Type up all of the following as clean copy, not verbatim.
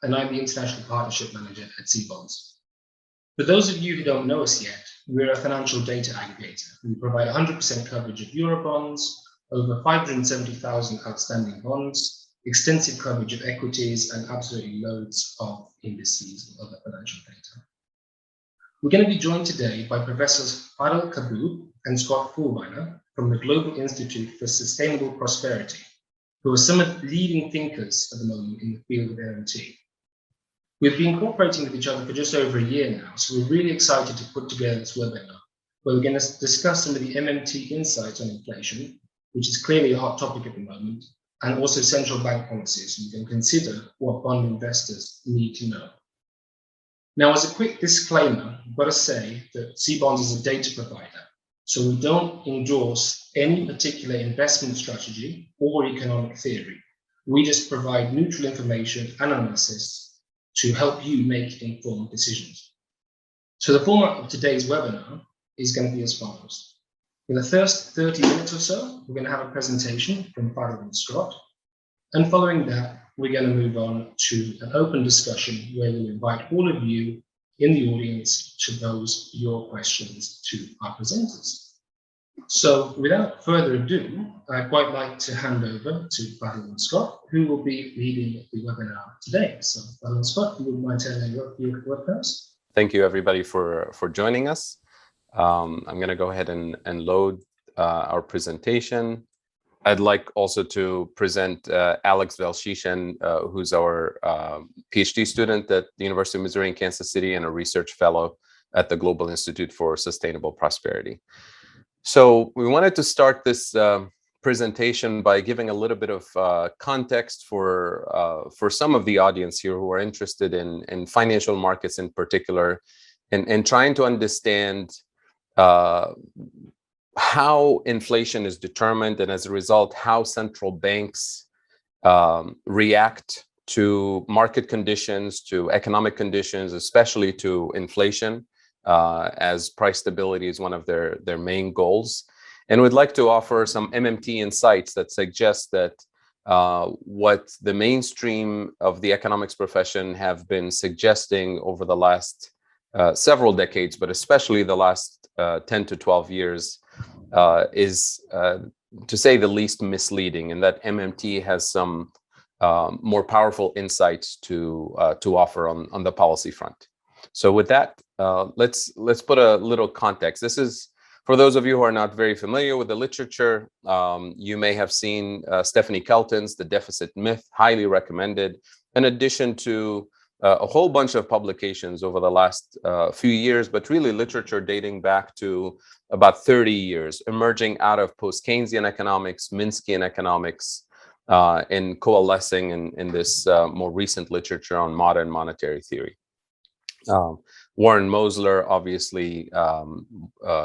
and I'm the International Partnership Manager at Cbonds. For those of you who don't know us yet, we're a financial data aggregator. We provide 100% coverage of Eurobonds, over 570,000 outstanding bonds, extensive coverage of equities, and absolutely loads of indices and other financial data. We're going to be joined today by Professors Fadhel Kaboub and Scott Fullwiler from the Global Institute for Sustainable Prosperity, who are some of the leading thinkers at the moment in the field of MMT. We've been cooperating with each other for just over a year now, so we're really excited to put together this webinar, where we're going to discuss some of the MMT insights on inflation, which is clearly a hot topic at the moment, and also central bank policies, and we can consider what bond investors need to know. Now, as a quick disclaimer, I've got to say that Cbonds is a data provider, so we don't endorse any particular investment strategy or economic theory. We just provide neutral information and analysis to help you make informed decisions. So the format of today's webinar is going to be as follows. In the first 30 minutes or so, we're going to have a presentation from Fadhel and Scott, and following that, we're going to move on to an open discussion where we'll invite all of you in the audience to pose your questions to our presenters. So without further ado, I'd quite like to hand over to Fadhel and Scott, who will be leading the webinar today. So Fadhel and Scott, you would mind turning your webcast? Thank you everybody for joining us. I'm going to go ahead and load our presentation. I'd like also to present Alex Velshishan, who's our PhD student at the University of Missouri in Kansas City and a research fellow at the Global Institute for Sustainable Prosperity. So we wanted to start this presentation by giving a little bit of context for some of the audience here who are interested in financial markets in particular, and trying to understand how inflation is determined, and as a result, how central banks react to market conditions, to economic conditions, especially to inflation, as price stability is one of their main goals. And we'd like to offer some MMT insights that suggest that what the mainstream of the economics profession have been suggesting over the last several decades, but especially the last 10 to 12 years, is, to say the least, misleading, and that MMT has some more powerful insights to offer on the policy front. So with that, let's put a little context. This is, for those of you who are not very familiar with the literature, you may have seen Stephanie Kelton's The Deficit Myth, highly recommended, in addition to a whole bunch of publications over the last few years, but really literature dating back to about 30 years, emerging out of post-Keynesian economics, Minskian economics, and coalescing in this more recent literature on modern monetary theory. Warren Mosler, obviously,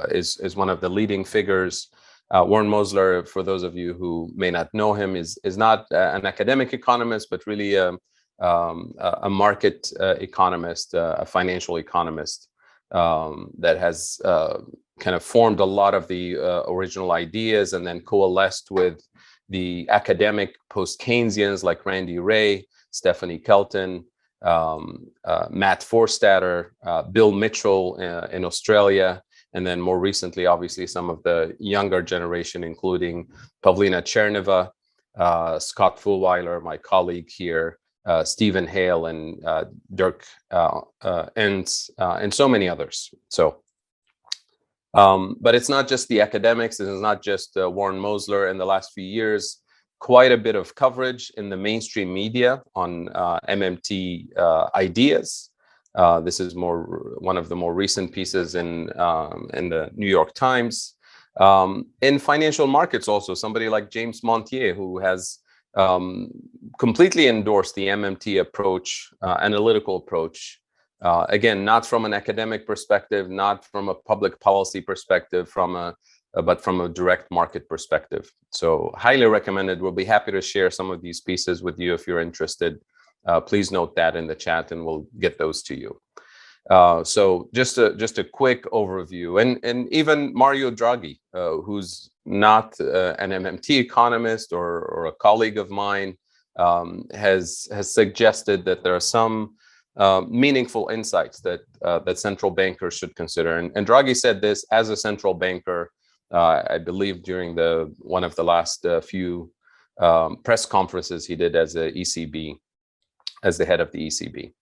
is one of the leading figures. Warren Mosler, for those of you who may not know him, is not an academic economist, but really a market economist, a financial economist that has kind of formed a lot of the original ideas and then coalesced with the academic post-Keynesians like Randy Wray, Stephanie Kelton, Matt Forstater, Bill Mitchell in Australia, and then more recently, obviously, some of the younger generation, including Pavlina Cherneva, Scott Fullwiler, my colleague here, Stephen Hale, and Dirk Entz, and so many others. So, but it's not just the academics, it's not just Warren Mosler. In the last few years, quite a bit of coverage in the mainstream media on MMT ideas. This is one of the more recent pieces in the New York Times. In financial markets also, somebody like James Montier, who has completely endorsed the MMT approach, analytical approach. Again, not from an academic perspective, not from a public policy perspective, but from a direct market perspective. So highly recommended. We'll be happy to share some of these pieces with you if you're interested. Please note that in the chat and we'll get those to you. So just a quick overview, and even Mario Draghi, who's not an MMT economist or a colleague of mine, has suggested that there are some meaningful insights that that central bankers should consider. And Draghi said this as a central banker, I believe during one of the last few press conferences he did as a ECB, as the head of the ECB.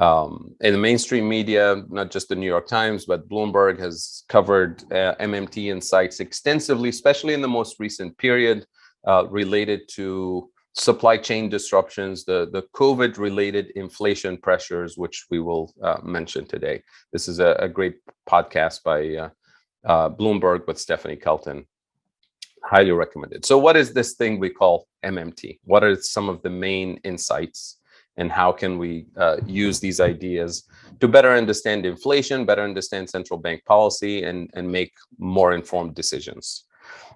In the mainstream media, not just the New York Times, but Bloomberg has covered MMT insights extensively, especially in the most recent period related to supply chain disruptions, the COVID-related inflation pressures, which we will mention today. This is a great podcast by Bloomberg with Stephanie Kelton. Highly recommended. So what is this thing we call MMT? What are some of the main insights? And how can we use these ideas to better understand inflation, better understand central bank policy, and make more informed decisions?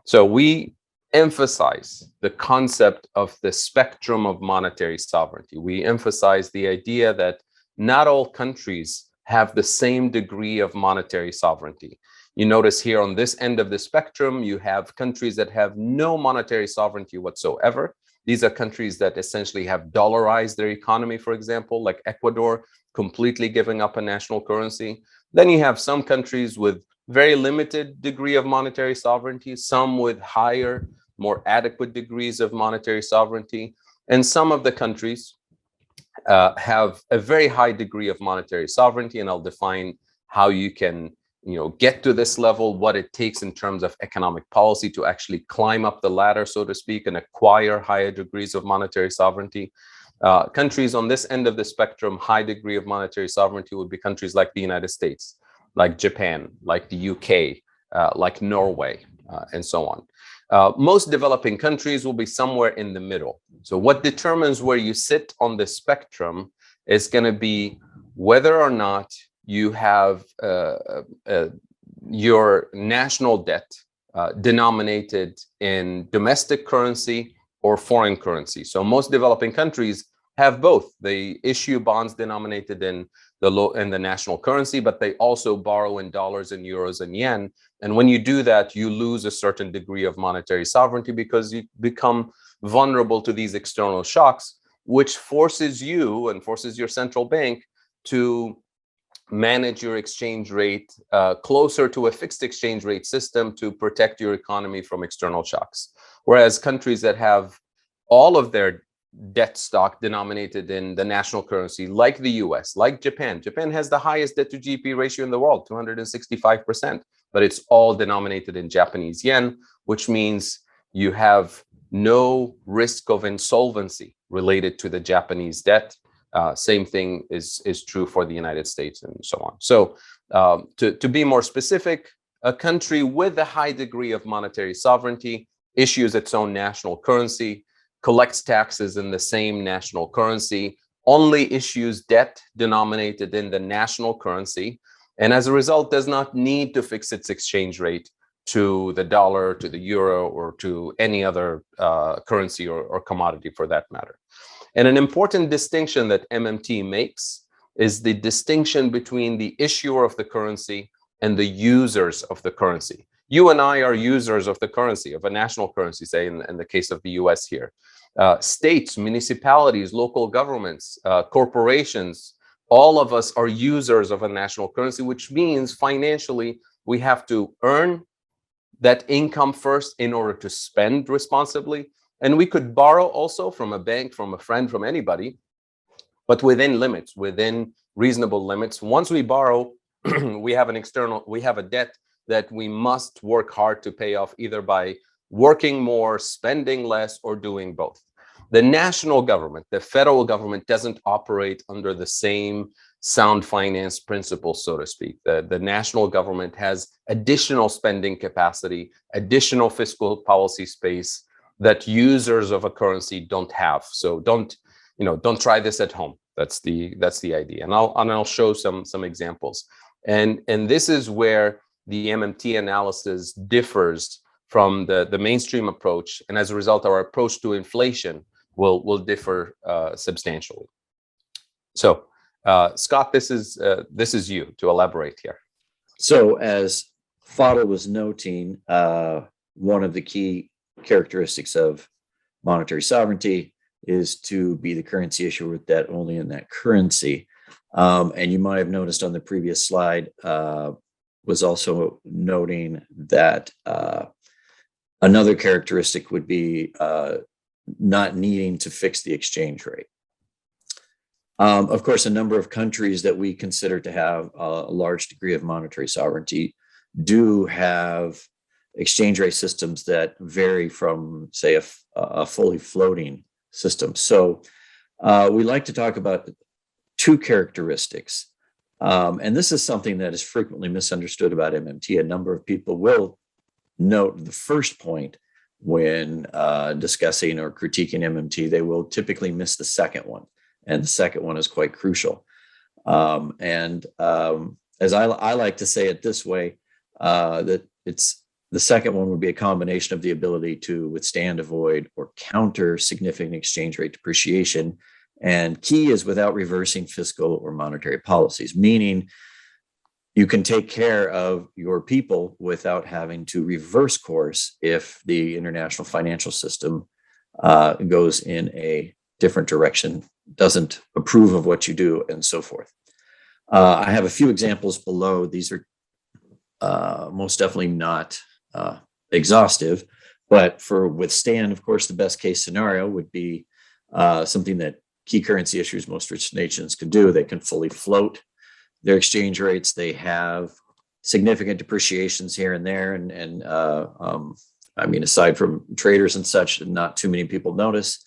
So we emphasize the concept of the spectrum of monetary sovereignty. We emphasize the idea that not all countries have the same degree of monetary sovereignty. You notice here on this end of the spectrum, you have countries that have no monetary sovereignty whatsoever. These are countries that essentially have dollarized their economy, for example, like Ecuador, completely giving up a national currency. Then you have some countries with very limited degree of monetary sovereignty, some with higher, more adequate degrees of monetary sovereignty. And some of the countries have a very high degree of monetary sovereignty. And I'll define how you can get to this level, what it takes in terms of economic policy to actually climb up the ladder, so to speak, and acquire higher degrees of monetary sovereignty. Countries on this end of the spectrum, high degree of monetary sovereignty, would be countries like the United States, like Japan, like the UK, like Norway, and so on. Most developing countries will be somewhere in the middle. So what determines where you sit on the spectrum is going to be whether or not you have your national debt denominated in domestic currency or foreign currency. So most developing countries have both. They issue bonds denominated in the national currency, but they also borrow in dollars and euros and yen. And when you do that, you lose a certain degree of monetary sovereignty because you become vulnerable to these external shocks, which forces you and forces your central bank to manage your exchange rate closer to a fixed exchange rate system to protect your economy from external shocks. Whereas countries that have all of their debt stock denominated in the national currency, like the US, like Japan. Japan has the highest debt to GDP ratio in the world, 265%, but it's all denominated in Japanese yen, which means you have no risk of insolvency related to the Japanese debt. Same thing is true for the United States and so on. So to be more specific, a country with a high degree of monetary sovereignty issues its own national currency, collects taxes in the same national currency, only issues debt denominated in the national currency, and as a result does not need to fix its exchange rate to the dollar, to the euro, or to any other currency or commodity for that matter. And an important distinction that MMT makes is the distinction between the issuer of the currency and the users of the currency. You and I are users of the currency, of a national currency, say in the case of the US here. States, municipalities, local governments, corporations, all of us are users of a national currency, which means financially we have to earn that income first in order to spend responsibly. And we could borrow also from a bank, from a friend, from anybody, but within limits, within reasonable limits. Once we borrow, we have a debt that we must work hard to pay off, either by working more, spending less, or doing both. The national government, the federal government, doesn't operate under the same sound finance principles, so to speak. The national government has additional spending capacity, additional fiscal policy space that users of a currency don't have. So don't try this at home. That's the idea. And I'll show some examples. And this is where the MMT analysis differs from the mainstream approach, and as a result, our approach to inflation will differ substantially. So, Scott, this is you to elaborate here. So, as Fadhel was noting, one of the key characteristics of monetary sovereignty is to be the currency issuer with debt only in that currency. And you might have noticed on the previous slide, was also noting that another characteristic would be not needing to fix the exchange rate. Of course, a number of countries that we consider to have a large degree of monetary sovereignty do have exchange rate systems that vary from, say, a fully floating system. So we like to talk about two characteristics. And this is something that is frequently misunderstood about MMT. A number of people will note the first point when discussing or critiquing MMT. They will typically miss the second one. And the second one is quite crucial. As I like to say it this way, that the second one would be a combination of the ability to withstand, avoid, or counter significant exchange rate depreciation. And key is without reversing fiscal or monetary policies, meaning you can take care of your people without having to reverse course if the international financial system goes in a different direction, doesn't approve of what you do, and so forth. I have a few examples below. These are most definitely not exhaustive, but for withstand, of course, the best case scenario would be something that key currency issuers, most rich nations can do. They can fully float their exchange rates. They have significant depreciations here and there. I mean, aside from traders and such, not too many people notice.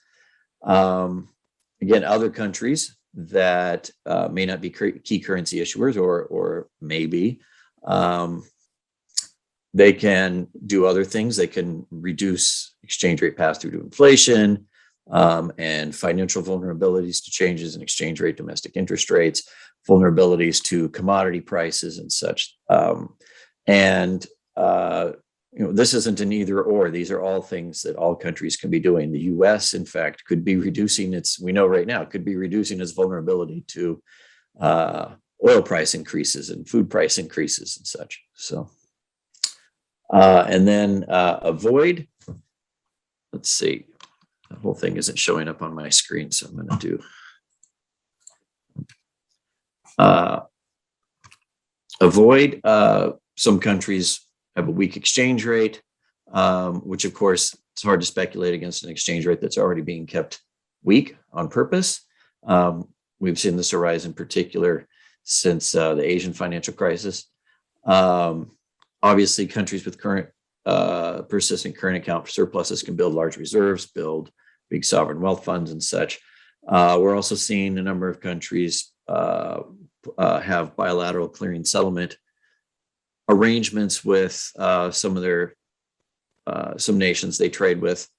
Again, other countries that may not be key currency issuers or maybe, they can do other things. They can reduce exchange rate pass through to inflation and financial vulnerabilities to changes in exchange rate, domestic interest rates, vulnerabilities to commodity prices and such. This isn't an either or. These are all things that all countries can be doing. The U.S., in fact, could be reducing we know right now, could be reducing its vulnerability to oil price increases and food price increases and such. So, and then avoid, let's see, the whole thing isn't showing up on my screen, so I'm going to do avoid. Some countries have a weak exchange rate, which of course it's hard to speculate against an exchange rate that's already being kept weak on purpose. We've seen this arise in particular since the Asian financial crisis. Obviously, countries with persistent current account surpluses can build large reserves, build big sovereign wealth funds and such. We're also seeing a number of countries have bilateral clearing settlement arrangements with some nations they trade with,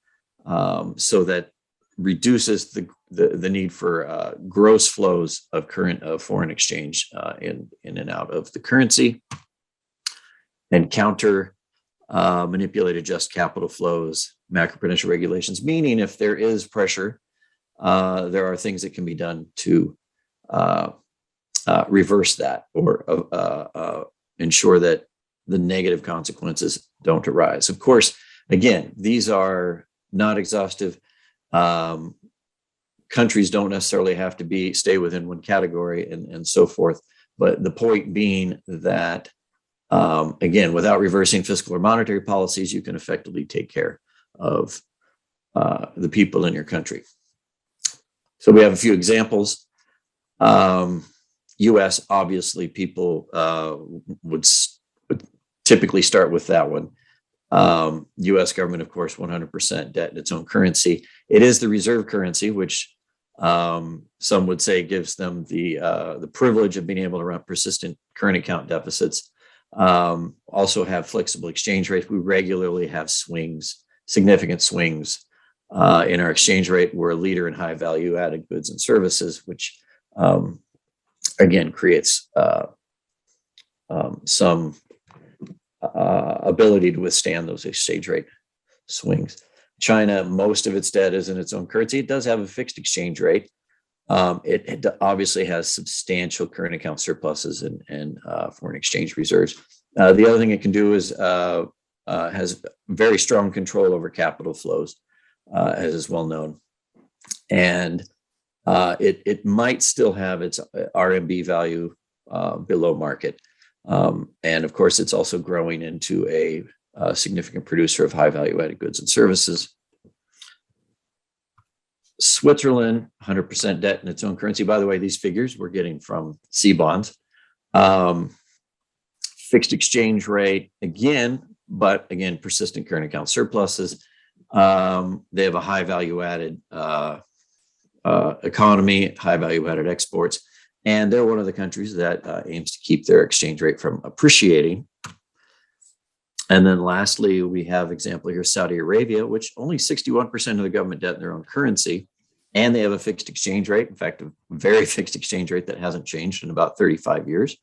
so that reduces the need for gross flows of current foreign exchange in and out of the currency, and counter manipulate, adjust capital flows, macroprudential regulations, meaning if there is pressure, there are things that can be done to reverse that or ensure that the negative consequences don't arise. Of course, again, these are not exhaustive. Countries don't necessarily have to stay within one category and so forth. But the point being that, again, without reversing fiscal or monetary policies, you can effectively take care of the people in your country. So we have a few examples. U.S., obviously, people would typically start with that one. U.S. government, of course, 100% debt in its own currency. It is the reserve currency, which some would say gives them the privilege of being able to run persistent current account deficits. Also have flexible exchange rates. We regularly have significant swings in our exchange rate. We're a leader in high value added goods and services, which again creates some ability to withstand those exchange rate swings. China, most of its debt is in its own currency. It does have a fixed exchange rate. It obviously has substantial current account surpluses and foreign exchange reserves. The other thing it can do is has very strong control over capital flows, as is well known. And it might still have its RMB value below market. And of course, it's also growing into a significant producer of high value added goods and services. Switzerland, 100% debt in its own currency. By the way, these figures we're getting from Cbonds. Fixed exchange rate again, but again, persistent current account surpluses. They have a high value added economy, high value added exports, and they're one of the countries that aims to keep their exchange rate from appreciating. And then lastly, we have example here, Saudi Arabia, which only 61% of the government debt in their own currency, and they have a fixed exchange rate. In fact, a very fixed exchange rate that hasn't changed in about 35 years.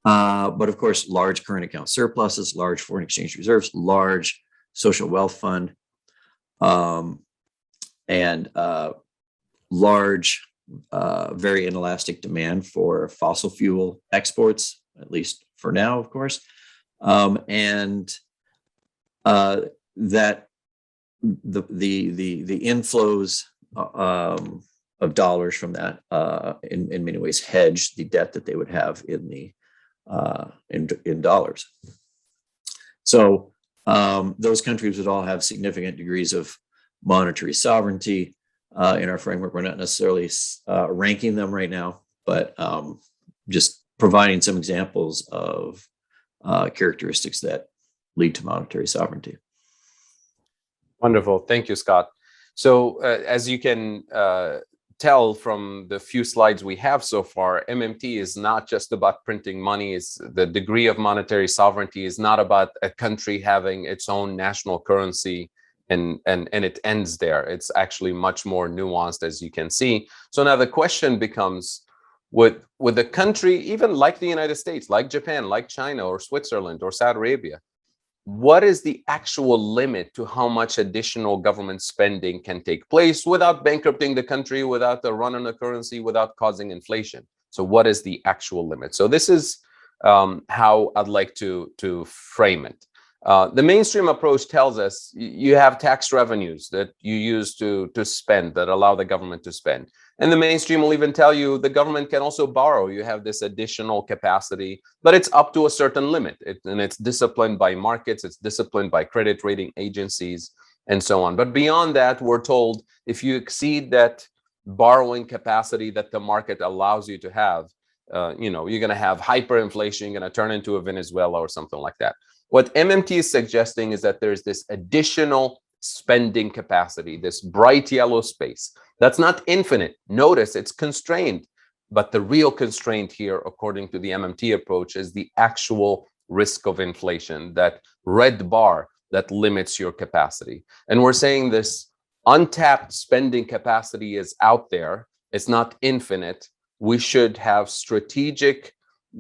But of course, large current account surpluses, large foreign exchange reserves, large social wealth fund, and large, very inelastic demand for fossil fuel exports, at least for now, of course. And that the inflows of dollars from that in many ways hedge the debt that they would have in the in dollars. So those countries would all have significant degrees of monetary sovereignty in our framework. We're not necessarily ranking them right now, but just providing some examples of characteristics that lead to monetary sovereignty. Wonderful. Thank you, Scott. So as you can tell from the few slides we have so far, MMT is not just about printing money. It's the degree of monetary sovereignty is not about a country having its own national currency and it ends there. It's actually much more nuanced, as you can see. So now the question becomes, with a country, even like the United States, like Japan, like China or Switzerland or Saudi Arabia, what is the actual limit to how much additional government spending can take place without bankrupting the country, without the run on the currency, without causing inflation? So what is the actual limit? So this is how I'd like to frame it. The mainstream approach tells us you have tax revenues that you use to spend, that allow the government to spend. And the mainstream will even tell you the government can also borrow. You have this additional capacity, but it's up to a certain limit. And it's disciplined by markets, it's disciplined by credit rating agencies, and so on. But beyond that, we're told if you exceed that borrowing capacity that the market allows you to have, you're going to have hyperinflation, you're going to turn into a Venezuela or something like that. What MMT is suggesting is that there's this additional spending capacity, this bright yellow space. That's not infinite. Notice it's constrained, but the real constraint here, according to the MMT approach, is the actual risk of inflation, that red bar that limits your capacity. And we're saying this untapped spending capacity is out there. It's not infinite. We should have strategic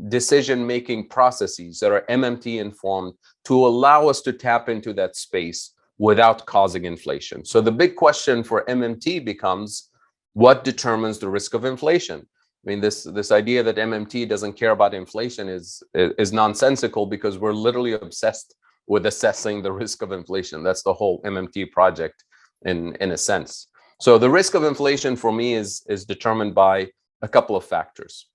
decision-making processes that are MMT informed to allow us to tap into that space without causing inflation. So the big question for MMT becomes, what determines the risk of inflation? I mean, this idea that MMT doesn't care about inflation is nonsensical, because we're literally obsessed with assessing the risk of inflation. That's the whole MMT project in a sense. So the risk of inflation for me is determined by a couple of factors.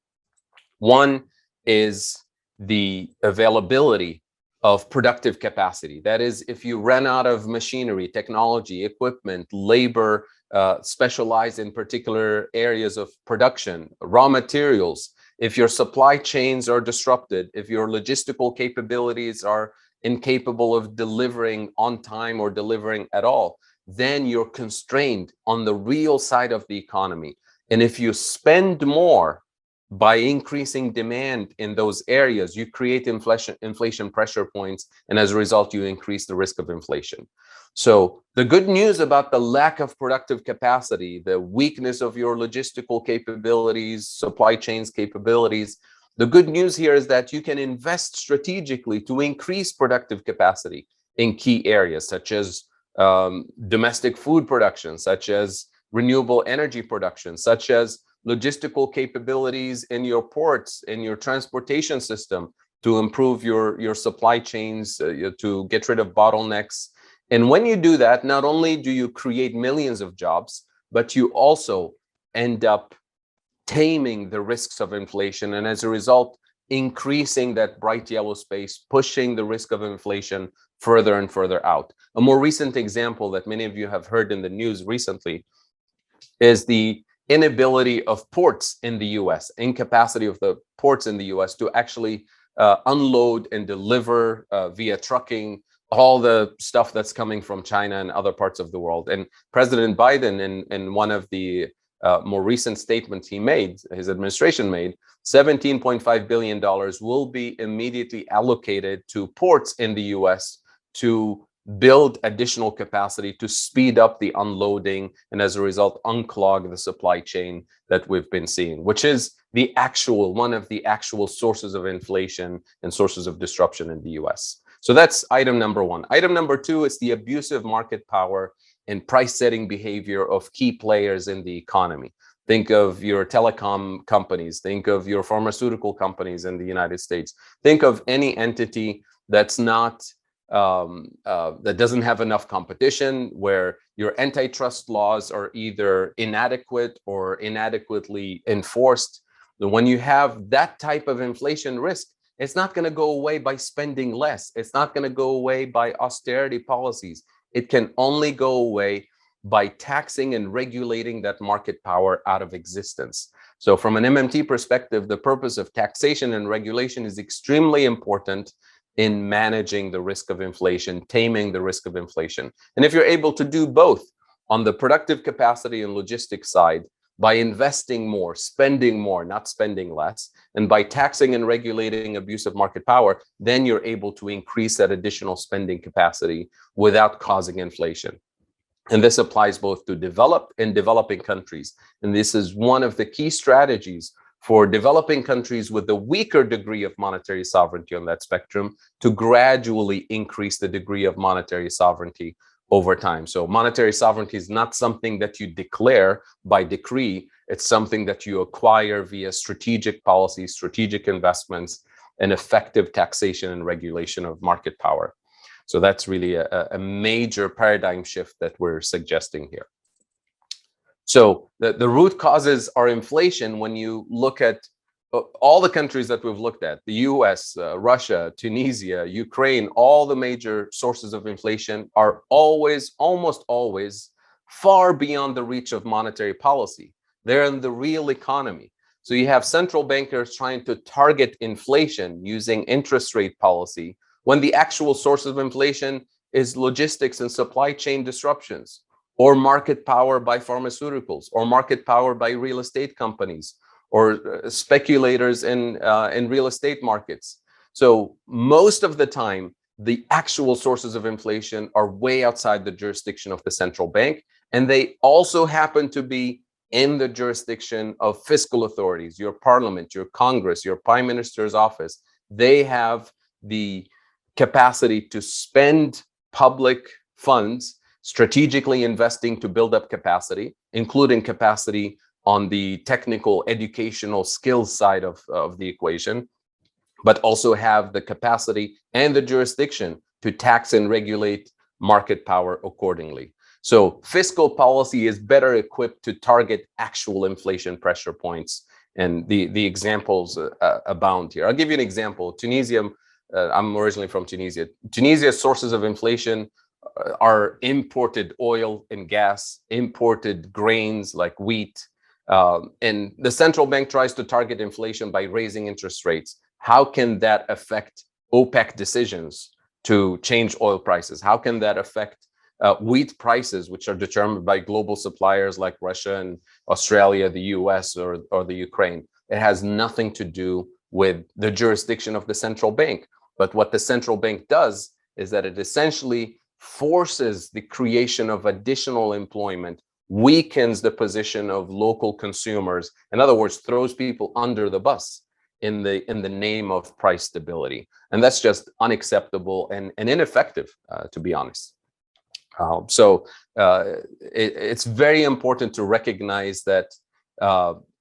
One is the availability of productive capacity. That is, if you run out of machinery, technology, equipment, labor, specialized in particular areas of production, raw materials, if your supply chains are disrupted, if your logistical capabilities are incapable of delivering on time or delivering at all, then you're constrained on the real side of the economy. And if you spend more by increasing demand in those areas, you create inflation pressure points, and as a result, you increase the risk of inflation. So the good news about the lack of productive capacity, the weakness of your logistical capabilities, supply chains capabilities, the good news here is that you can invest strategically to increase productive capacity in key areas, such as domestic food production, such as renewable energy production, such as logistical capabilities in your ports, in your transportation system, to improve your supply chains, to get rid of bottlenecks. And when you do that, not only do you create millions of jobs, but you also end up taming the risks of inflation, and as a result, increasing that bright yellow space, pushing the risk of inflation further and further out. A more recent example that many of you have heard in the news recently is the inability of ports in the US, incapacity of the ports in the US to actually unload and deliver via trucking all the stuff that's coming from China and other parts of the world. And President Biden, in one of the more recent statements he made, his administration made, $17.5 billion will be immediately allocated to ports in the US to build additional capacity to speed up the unloading and as a result unclog the supply chain that we've been seeing, which is the actual one of the actual sources of inflation and sources of disruption in the US. So that's item number one. Item number two is the abusive market power and price setting behavior of key players in the economy. Think of your telecom companies, think of your pharmaceutical companies in the United States, think of any entity that's not that doesn't have enough competition, where your antitrust laws are either inadequate or inadequately enforced. When you have that type of inflation risk, it's not going to go away by spending less. It's not going to go away by austerity policies. It can only go away by taxing and regulating that market power out of existence. So from an MMT perspective, the purpose of taxation and regulation is extremely important in managing the risk of inflation, taming the risk of inflation. And if you're able to do both on the productive capacity and logistics side, by investing more, spending more, not spending less, and by taxing and regulating abusive market power, then you're able to increase that additional spending capacity without causing inflation. And this applies both to developed and developing countries. And this is one of the key strategies for developing countries with a weaker degree of monetary sovereignty on that spectrum to gradually increase the degree of monetary sovereignty over time. So monetary sovereignty is not something that you declare by decree. It's something that you acquire via strategic policies, strategic investments, and effective taxation and regulation of market power. So that's really a major paradigm shift that we're suggesting here. So the root causes are inflation. When you look at all the countries that we've looked at, the US, Russia, Tunisia, Ukraine, all the major sources of inflation are always, almost always, far beyond the reach of monetary policy. They're in the real economy. So you have central bankers trying to target inflation using interest rate policy when the actual source of inflation is logistics and supply chain disruptions, or market power by pharmaceuticals, or market power by real estate companies, or speculators in real estate markets. So most of the time, the actual sources of inflation are way outside the jurisdiction of the central bank, and they also happen to be in the jurisdiction of fiscal authorities, your parliament, your Congress, your prime minister's office. They have the capacity to spend public funds strategically investing to build up capacity, including capacity on the technical educational skills side of the equation, but also have the capacity and the jurisdiction to tax and regulate market power accordingly. So fiscal policy is better equipped to target actual inflation pressure points, and the examples abound here. I'll give you an example. Tunisia, I'm originally from Tunisia. Tunisia's sources of inflation are imported oil and gas, imported grains like wheat, and the central bank tries to target inflation by raising interest rates. How can that affect OPEC decisions to change oil prices? How can that affect wheat prices, which are determined by global suppliers like Russia and Australia, the US, or the Ukraine? It has nothing to do with the jurisdiction of the central bank. But what the central bank does is that it essentially forces the creation of additional employment, weakens the position of local consumers. In other words, throws people under the bus in the name of price stability. And that's just unacceptable and ineffective, to be honest. It's very important to recognize that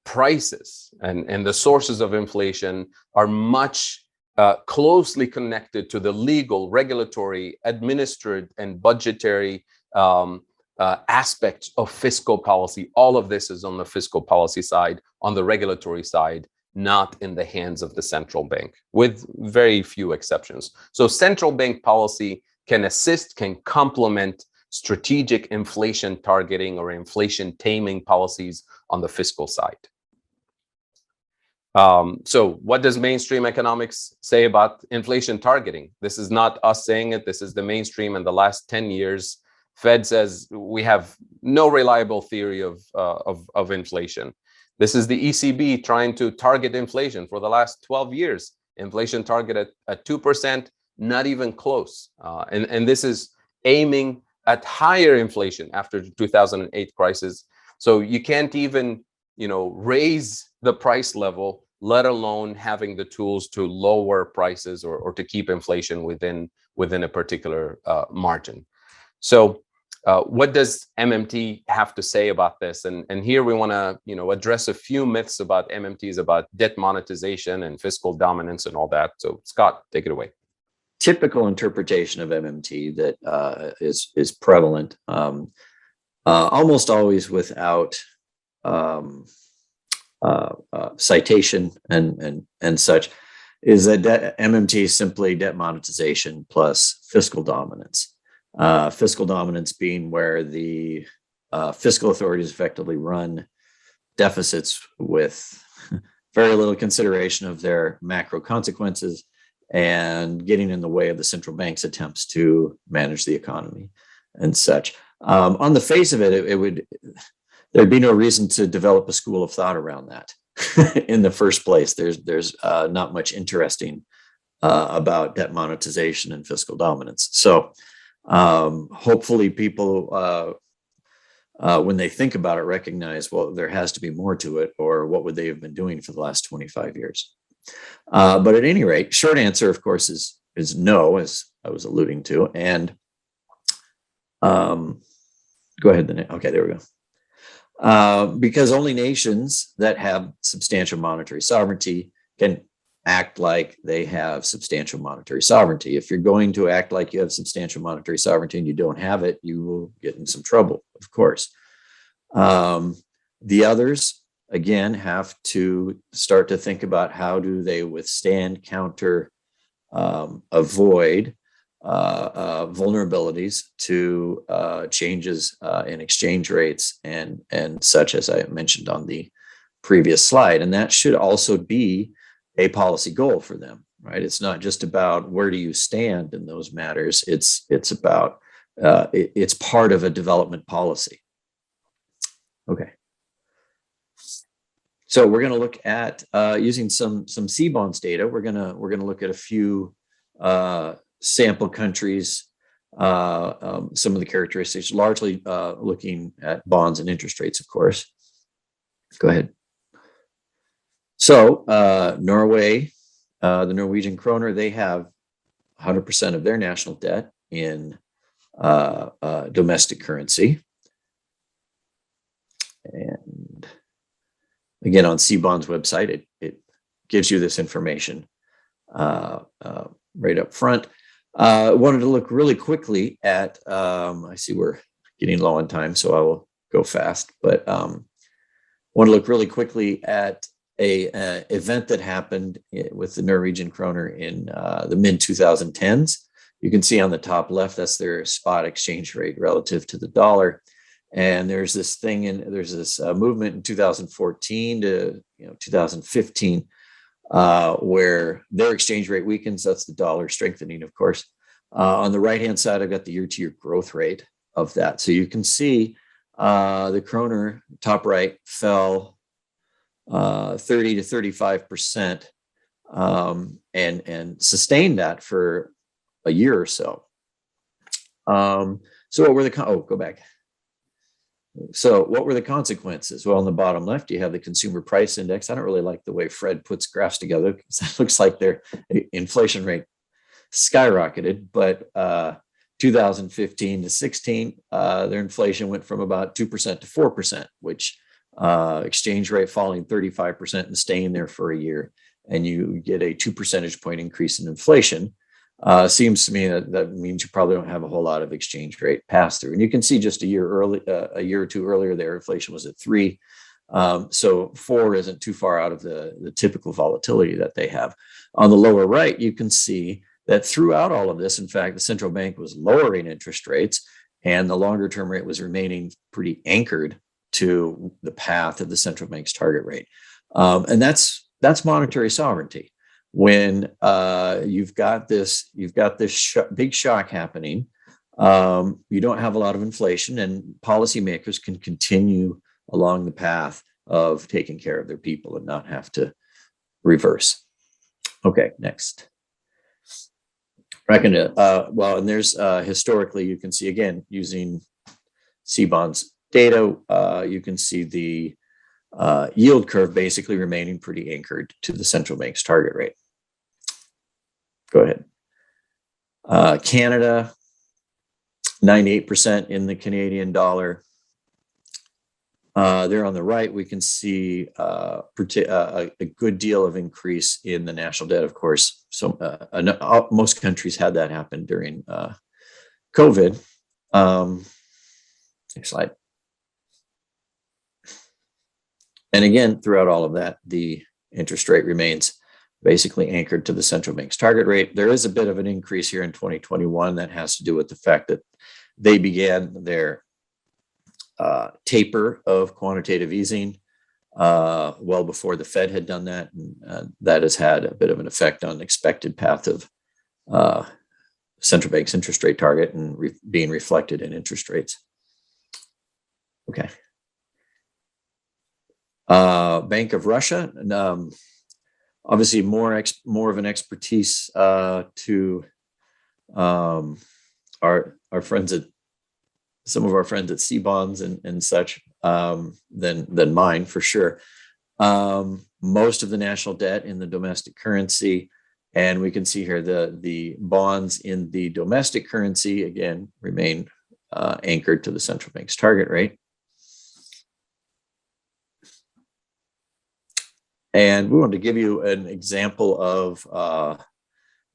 prices and the sources of inflation are much closely connected to the legal, regulatory, administered, and budgetary aspects of fiscal policy. All of this is on the fiscal policy side, on the regulatory side, not in the hands of the central bank, with very few exceptions. So central bank policy can assist, can complement strategic inflation targeting or inflation taming policies on the fiscal side. So what does mainstream economics say about inflation targeting? This is not us saying it. This is the mainstream. In the last 10 years, Fed says we have no reliable theory of inflation. This is the ECB trying to target inflation for the last 12 years. Inflation target at 2%, not even close. And this is aiming at higher inflation after the 2008 crisis. So you can't even, raise the price level, let alone having the tools to lower prices or to keep inflation within a particular margin. So what does MMT have to say about this? And here we want to, address a few myths about MMTs, about debt monetization and fiscal dominance and all that. So Scott, take it away. Typical interpretation of MMT that is prevalent, almost always without citation and such, is that MMT is simply debt monetization plus fiscal dominance. Fiscal dominance being where the fiscal authorities effectively run deficits with very little consideration of their macro consequences and getting in the way of the central bank's attempts to manage the economy and such. On the face of it, there'd be no reason to develop a school of thought around that in the first place. There's not much interesting about debt monetization and fiscal dominance. So hopefully people, when they think about it, recognize, well, there has to be more to it, or what would they have been doing for the last 25 years? But at any rate, short answer, of course, is no, as I was alluding to. And go ahead. Okay, there we go. Because only nations that have substantial monetary sovereignty can act like they have substantial monetary sovereignty. If you're going to act like you have substantial monetary sovereignty and you don't have it, you will get in some trouble, of course. The others, again, have to start to think about how do they withstand, counter, avoid vulnerabilities to changes in exchange rates and such, as I mentioned on the previous slide. And that should also be a policy goal for them, right? It's not just about where do you stand in those matters. It's about it's part of a development policy. Okay. So we're going to look at using some Cbonds data. We're going to look at a few sample countries, some of the characteristics, largely looking at bonds and interest rates, of course. Go ahead. So Norway, the Norwegian kroner, they have 100% of their national debt in domestic currency. And again, on Cbonds website, it gives you this information right up front. Wanted to look really quickly at, I see we're getting low on time, so I will go fast, but want to look really quickly at a event that happened with the Norwegian kroner in the mid-2010s. You can see on the top left, that's their spot exchange rate relative to the dollar. And there's this thing, there's this movement in 2014 to 2015 where their exchange rate weakens. That's the dollar strengthening, of course. On the right-hand side, I've got the year-to-year growth rate of that. So you can see the kroner, top right, fell 30 to 35% and sustained that for a year or so. So what were the go back. So what were the consequences? Well, on the bottom left, you have the consumer price index. I don't really like the way Fred puts graphs together because it looks like their inflation rate skyrocketed. But 2015 to 16, their inflation went from about 2% to 4%, which exchange rate falling 35% and staying there for a year. And you get a 2 percentage point increase in inflation. Seems to me that means you probably don't have a whole lot of exchange rate pass through. And you can see just a year or two earlier, their inflation was at 3. So 4 isn't too far out of the typical volatility that they have. On the lower right, you can see that throughout all of this, in fact, the central bank was lowering interest rates, and the longer term rate was remaining pretty anchored to the path of the central bank's target rate. And that's monetary sovereignty. When you've got this big shock happening, you don't have a lot of inflation, and policymakers can continue along the path of taking care of their people and not have to reverse. Okay, next. And there's historically, you can see again using Cbonds data, you can see the yield curve basically remaining pretty anchored to the central bank's target rate. Go ahead. Canada, 98% in the Canadian dollar. There on the right, we can see a good deal of increase in the national debt, of course. So most countries had that happen during COVID. Next slide. And again, throughout all of that, the interest rate remains basically anchored to the central bank's target rate. There is a bit of an increase here in 2021 that has to do with the fact that they began their taper of quantitative easing well before the Fed had done that. And that has had a bit of an effect on the expected path of central bank's interest rate target and being reflected in interest rates. Okay. Bank of Russia, obviously more of an expertise to our friends at some of our friends at Cbonds and such than mine for sure. Most of the national debt in the domestic currency, and we can see here the bonds in the domestic currency again remain anchored to the central bank's target rate. And we wanted to give you an example of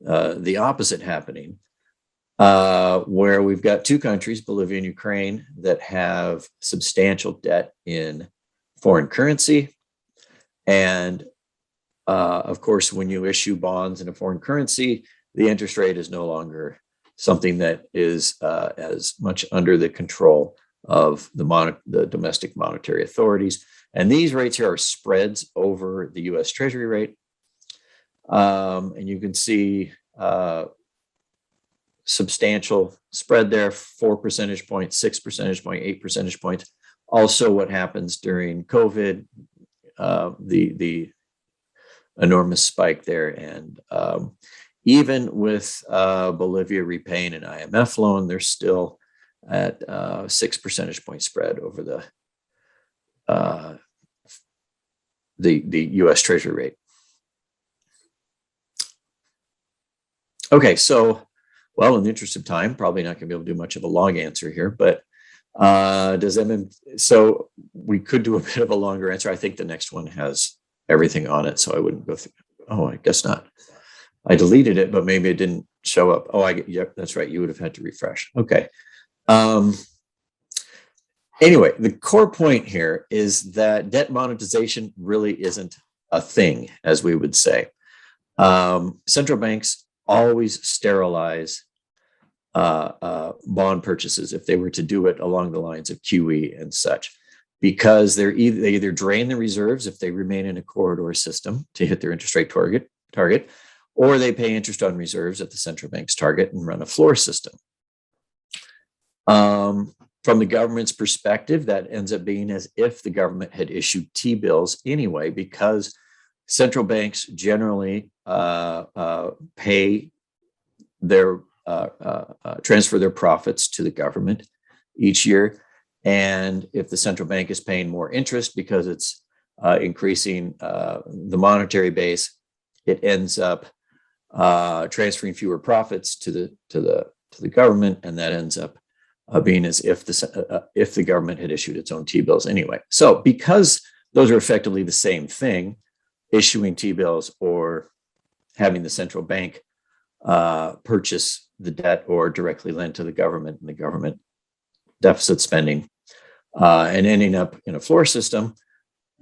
the opposite happening, where we've got two countries, Bolivia and Ukraine, that have substantial debt in foreign currency. And of course, when you issue bonds in a foreign currency, the interest rate is no longer something that is as much under the control of the domestic monetary authorities. And these rates here are spreads over the US Treasury rate. And you can see substantial spread there, 4 percentage points, 6 percentage points, 8 percentage points. Also what happens during COVID, the enormous spike there. And even with Bolivia repaying an IMF loan, they're still at 6 percentage point spread over the US Treasury rate. Okay, so, well, in the interest of time, probably not going to be able to do much of a long answer here, but so we could do a bit of a longer answer. I think the next one has everything on it, so I wouldn't go through. Oh, I guess not. I deleted it, but maybe it didn't show up. Oh, yep, that's right. You would have had to refresh. Okay. Anyway, the core point here is that debt monetization really isn't a thing, as we would say. Central banks always sterilize bond purchases if they were to do it along the lines of QE and such, because they either drain the reserves if they remain in a corridor system to hit their interest rate target, or they pay interest on reserves at the central bank's target and run a floor system. From the government's perspective, that ends up being as if the government had issued T-bills anyway, because central banks generally pay their transfer their profits to the government each year. And if the central bank is paying more interest because it's increasing the monetary base, it ends up transferring fewer profits to the government, and that ends up being as if the government had issued its own T-bills anyway. So because those are effectively the same thing, issuing T-bills or having the central bank purchase the debt or directly lend to the government and the government deficit spending, and ending up in a floor system.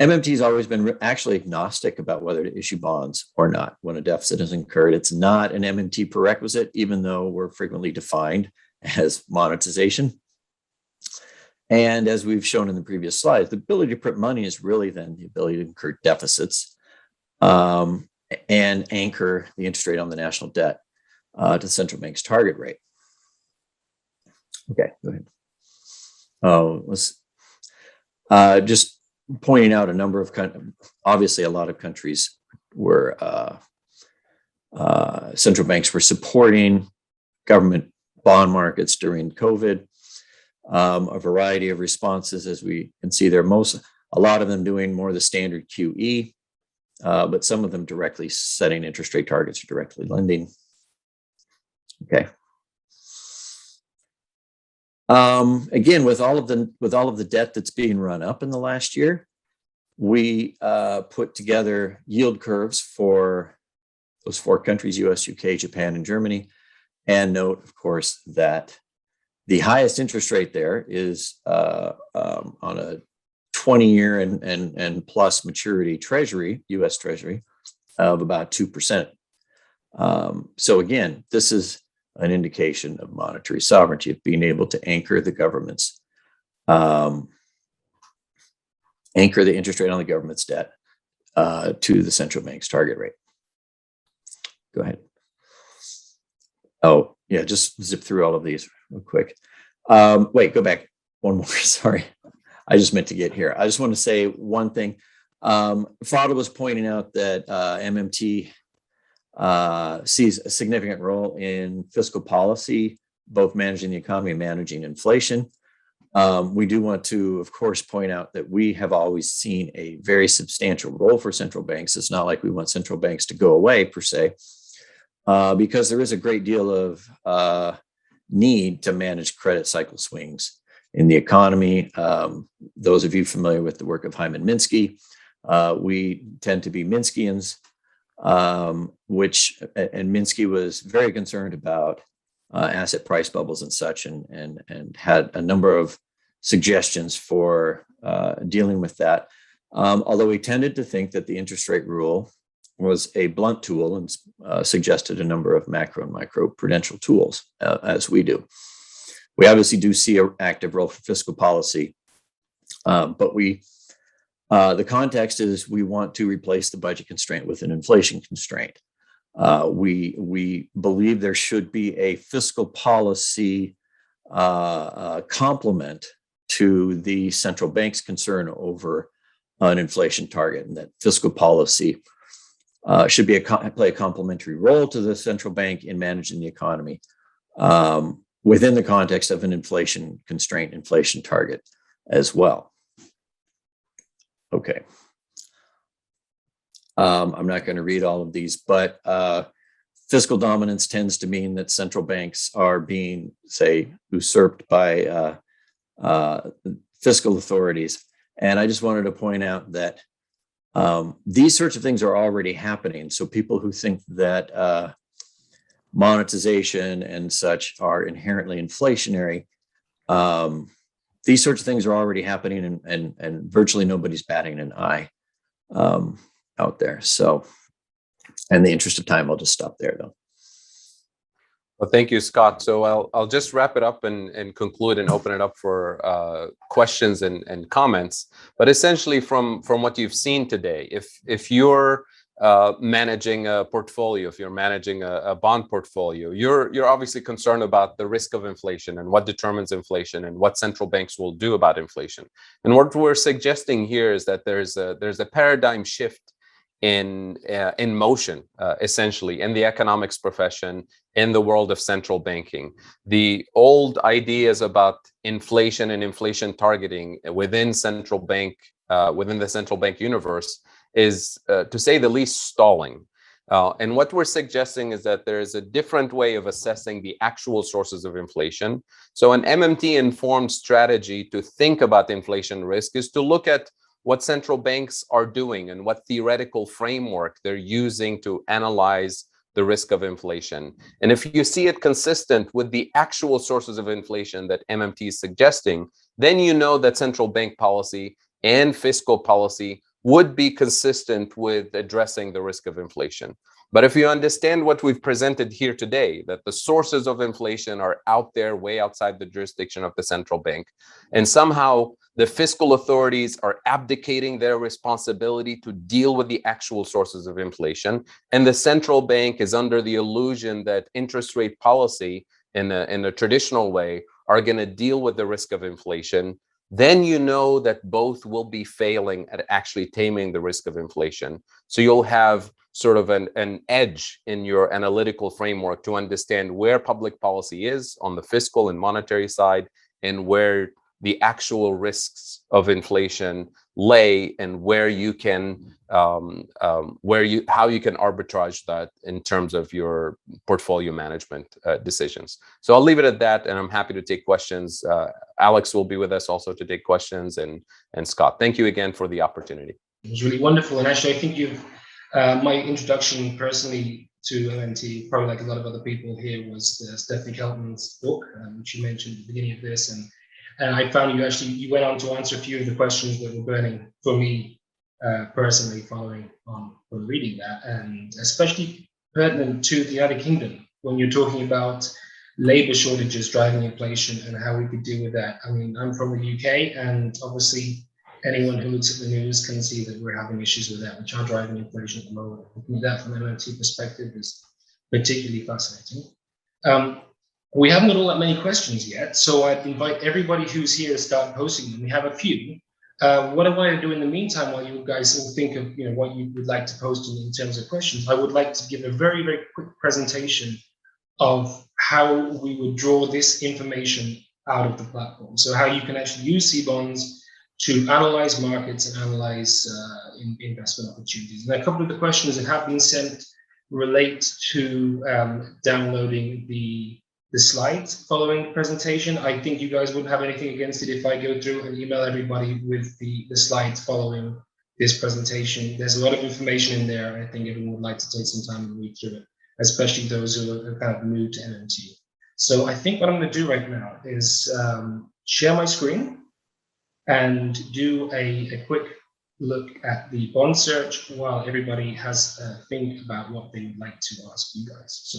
MMT has always been actually agnostic about whether to issue bonds or not when a deficit is incurred. It's not an MMT prerequisite, even though we're frequently defined as monetization. And as we've shown in the previous slides, the ability to print money is really then the ability to incur deficits and anchor the interest rate on the national debt to the central bank's target rate. Okay, go ahead. Let's just pointing out a number of obviously a lot of countries were central banks were supporting government bond markets during COVID. A variety of responses, as we can see there, a lot of them doing more of the standard QE, but some of them directly setting interest rate targets or directly lending. Okay. Again, with all of the debt that's being run up in the last year, we put together yield curves for those 4 countries: US, UK, Japan, and Germany. And note, of course, that the highest interest rate there is on a 20-year and plus maturity Treasury, US Treasury, of about 2%. So again, this is an indication of monetary sovereignty, of being able to anchor the government's, anchor the interest rate on the government's debt to the central bank's target rate. Go ahead. Oh, yeah, just zip through all of these real quick. Wait, go back one more, sorry. I just meant to get here. I just want to say one thing. Fadhel was pointing out that MMT sees a significant role in fiscal policy, both managing the economy and managing inflation. We do want to, of course, point out that we have always seen a very substantial role for central banks. It's not like we want central banks to go away per se, because there is a great deal of need to manage credit cycle swings in the economy. Those of you familiar with the work of Hyman Minsky, we tend to be Minskians. And Minsky was very concerned about asset price bubbles and such, and had a number of suggestions for dealing with that. Although he tended to think that the interest rate rule was a blunt tool, and suggested a number of macro and micro prudential tools, as we do. We obviously do see an active role for fiscal policy, but the context is we want to replace the budget constraint with an inflation constraint. We believe there should be a fiscal policy complement to the central bank's concern over an inflation target, and that fiscal policy should be play a complementary role to the central bank in managing the economy within the context of an inflation constraint, inflation target as well. Okay. I'm not going to read all of these, but fiscal dominance tends to mean that central banks are being, say, usurped by fiscal authorities. And I just wanted to point out that these sorts of things are already happening. So people who think that monetization and such are inherently inflationary, these sorts of things are already happening, and virtually nobody's batting an eye out there. So, in the interest of time, I'll just stop there, though. Well, thank you, Scott. So I'll just wrap it up and conclude and open it up for questions and comments. But essentially, from what you've seen today, if you're managing a portfolio, if you're managing a bond portfolio, you're obviously concerned about the risk of inflation and what determines inflation and what central banks will do about inflation. And what we're suggesting here is that there's a paradigm shift in motion, essentially, in the economics profession, in the world of central banking. The old ideas about inflation and inflation targeting within the central bank universe is, to say the least, stalling. And what we're suggesting is that there is a different way of assessing the actual sources of inflation. So an MMT-informed strategy to think about inflation risk is to look at what central banks are doing and what theoretical framework they're using to analyze the risk of inflation. And if you see it consistent with the actual sources of inflation that MMT is suggesting, then you know that central bank policy and fiscal policy would be consistent with addressing the risk of inflation. But if you understand what we've presented here today, that the sources of inflation are out there, way outside the jurisdiction of the central bank, and somehow the fiscal authorities are abdicating their responsibility to deal with the actual sources of inflation, and the central bank is under the illusion that interest rate policy in a traditional way are going to deal with the risk of inflation, then you know that both will be failing at actually taming the risk of inflation. So you'll have sort of an edge in your analytical framework to understand where public policy is on the fiscal and monetary side, and where the actual risks of inflation lay, and where you can how you can arbitrage that in terms of your portfolio management decisions. So I'll leave it at that, and I'm happy to take questions. Alex will be with us also to take questions, and Scott. Thank you again for the opportunity. It was really wonderful, and actually I think you've my introduction personally to MMT, probably like a lot of other people here, was Stephanie Keltman's book, which you mentioned at the beginning of this, and I found you went on to answer a few of the questions that were burning for me personally following on from reading that, and especially pertinent to the United Kingdom when you're talking about labor shortages driving inflation and how we could deal with that. I mean, I'm from the UK, and obviously anyone who looks at the news can see that we're having issues with that, which are driving inflation at the moment. Looking at that from an MMT perspective is particularly fascinating. We haven't got all that many questions yet, so I'd invite everybody who's here to start posting them. We have a few. What I want to do in the meantime, while you guys all think of what you would like to post in terms of questions, I would like to give a very, very quick presentation of how we would draw this information out of the platform. So how you can actually use Cbonds to analyze markets and analyze investment opportunities. And a couple of the questions that have been sent relate to downloading the slides following the presentation. I think you guys wouldn't have anything against it if I go through and email everybody with the slides following this presentation. There's a lot of information in there, and I think everyone would like to take some time to read through it, especially those who are kind of new to MMT. So I think what I'm going to do right now is share my screen and do a quick look at the bond search while everybody has a think about what they would like to ask you guys.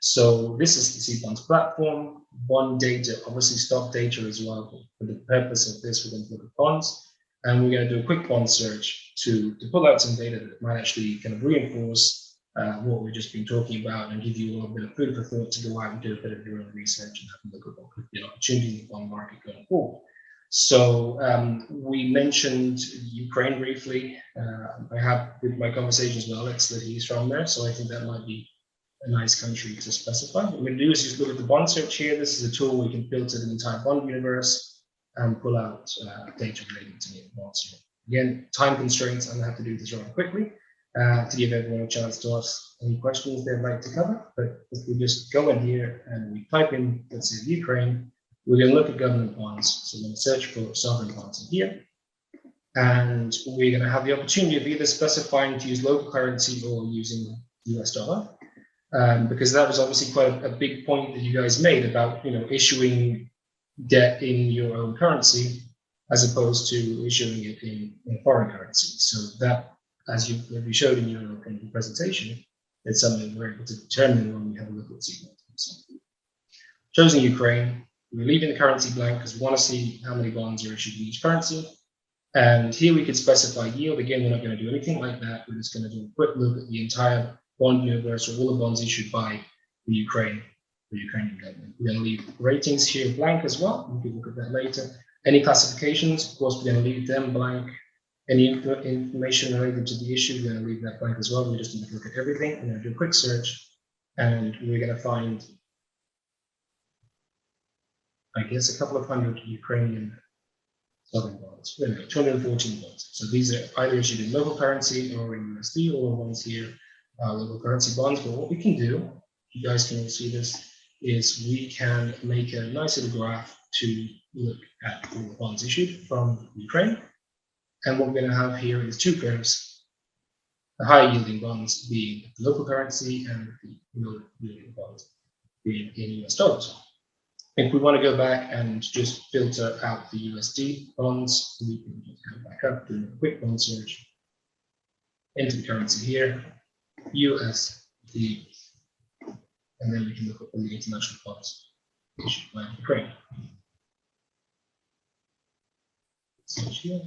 So this is the Cbonds platform, bond data, obviously stock data as well. For the purpose of this, we're going to look at bonds, and we're going to do a quick bond search to pull out some data that might actually kind of reinforce what we've just been talking about, and give you a little bit of food for thought to go out and do a bit of your own research and have a look at what could be an opportunity in the bond market going forward. So we mentioned Ukraine briefly. I have with my conversations with Alex that he's from there, so I think that might be a nice country to specify. What we're going to do is just look at the bond search here. This is a tool we can filter the entire bond universe and pull out data relating to the bonds. Again, time constraints, I'm going to have to do this rather quickly to give everyone a chance to ask any questions they'd like to cover. But if we just go in here and we type in, let's say, Ukraine, we're going to look at government bonds. So we're going to search for sovereign bonds in here. And we're going to have the opportunity of either specifying to use local currency or using US dollar. Because that was obviously quite a big point that you guys made about issuing debt in your own currency as opposed to issuing it in foreign currency. So that, as you showed in your presentation, it's something we're able to determine when we have a look at Cbonds. Chosen Ukraine, we're leaving the currency blank because we want to see how many bonds are issued in each currency. And here we could specify yield. Again, we're not going to do anything like that. We're just going to do a quick look at the entire bond universe, or all the bonds issued by the Ukrainian government. We're going to leave ratings here blank as well. We can look at that later. Any classifications, of course, we're going to leave them blank. Any information related to the issue, we're going to leave that blank as well. We just need to look at everything. We're going to do a quick search, and we're going to find, I guess, a couple of hundred Ukrainian sovereign bonds. We're going to go 214 bonds. So these are either issued in local currency or in USD, or ones here. Local currency bonds. But what we can do, you guys can all see this, is we can make a nice little graph to look at all the bonds issued from Ukraine. And what we're going to have here is two curves the high yielding bonds being the local currency and the low yielding bonds being in US dollars. If we want to go back and just filter out the USD bonds, we can just go back up, do a quick bond search into the currency here, USD, and then we can look at all the international bonds issued by Ukraine. Search here.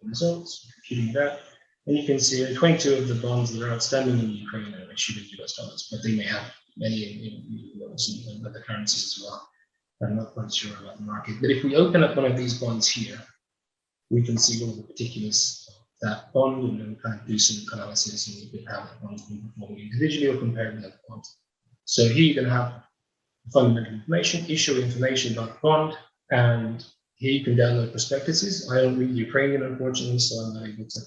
Results, computing that, and you can see 22 of the bonds that are outstanding in Ukraine are issued in US dollars, but they may have many in euros and other currencies as well. I'm not quite sure about the market, but if we open up one of these bonds here, we can see all the particulars of that bond, and then kind of do some analysis and look at how that bond's been performing individually or compared with other bonds. So here you're going to have fundamental information, issuer information about the bond, and here you can download prospectuses. I don't read Ukrainian, unfortunately, so I'm not able to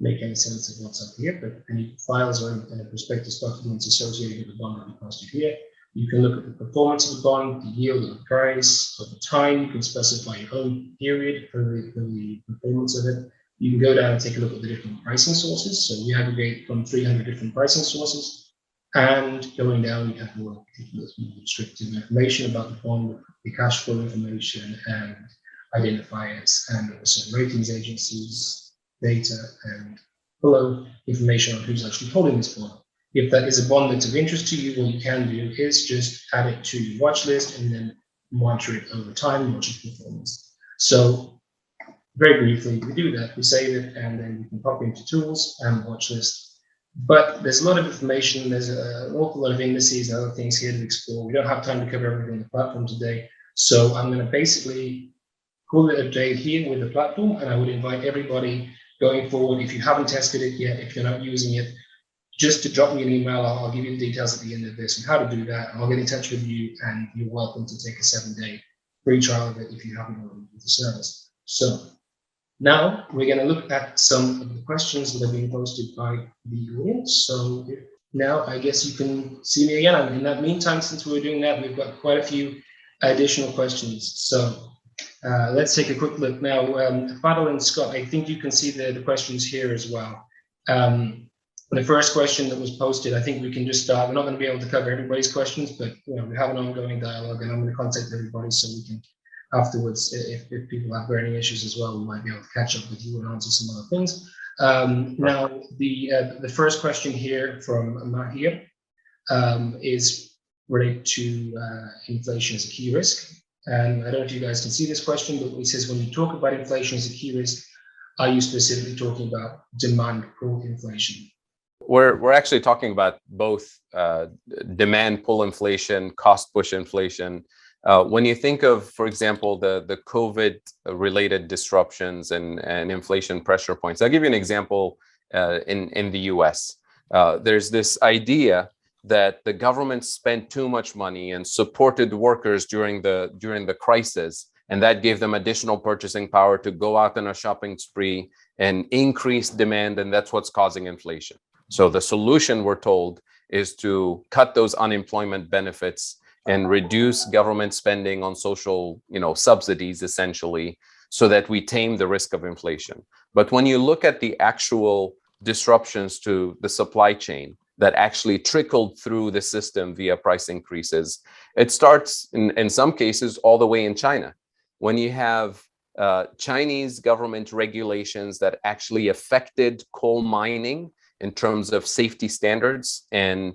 make any sense of what's up here, but any files or any prospectus documents associated with the bond will be posted here. You can look at the performance of the bond, the yield of the price, over time. You can specify your own period for the performance of it. You can go down and take a look at the different pricing sources. So we aggregate from 300 different pricing sources. And going down, we have more descriptive information about the bond, the cash flow information, and identifiers, and also ratings agencies, data, and below information on who's actually holding this bond. If that is a bond that's of interest to you, what you can do is just add it to your watch list and then monitor it over time, watch its performance. So very briefly, we do that, we save it, and then we can pop into tools and watch list. But there's a lot of information, there's an awful lot of indices and other things here to explore. We don't have time to cover everything on the platform today. So I'm going to basically call it a day here with the platform, and I would invite everybody going forward, if you haven't tested it yet, if you're not using it, just to drop me an email. I'll give you the details at the end of this and how to do that. I'll get in touch with you, and you're welcome to take a 7-day free trial of it if you haven't already used the service. So now we're going to look at some of the questions that are being posted by the audience. So now I guess you can see me again. And in that meantime, since we're doing that, we've got quite a few additional questions. So let's take a quick look now. Fadhel and Scott, I think you can see the questions here as well. The first question that was posted, I think we can just start. We're not going to be able to cover everybody's questions, but we have an ongoing dialogue, and I'm going to contact everybody so we can afterwards, if people have burning issues as well, we might be able to catch up with you and answer some other things. Now, the first question here from Mahir is related to inflation as a key risk. And I don't know if you guys can see this question, but it says, when you talk about inflation as a key risk, are you specifically talking about demand pull inflation? We're actually talking about both demand pull inflation, cost push inflation. When you think of, for example, the COVID-related disruptions and inflation pressure points, I'll give you an example in the US. There's this idea that the government spent too much money and supported workers during the crisis, and that gave them additional purchasing power to go out on a shopping spree and increase demand, and that's what's causing inflation. So the solution, we're told, is to cut those unemployment benefits and reduce government spending on social, subsidies, essentially, so that we tame the risk of inflation. But when you look at the actual disruptions to the supply chain that actually trickled through the system via price increases, it starts in some cases all the way in China. When you have Chinese government regulations that actually affected coal mining in terms of safety standards and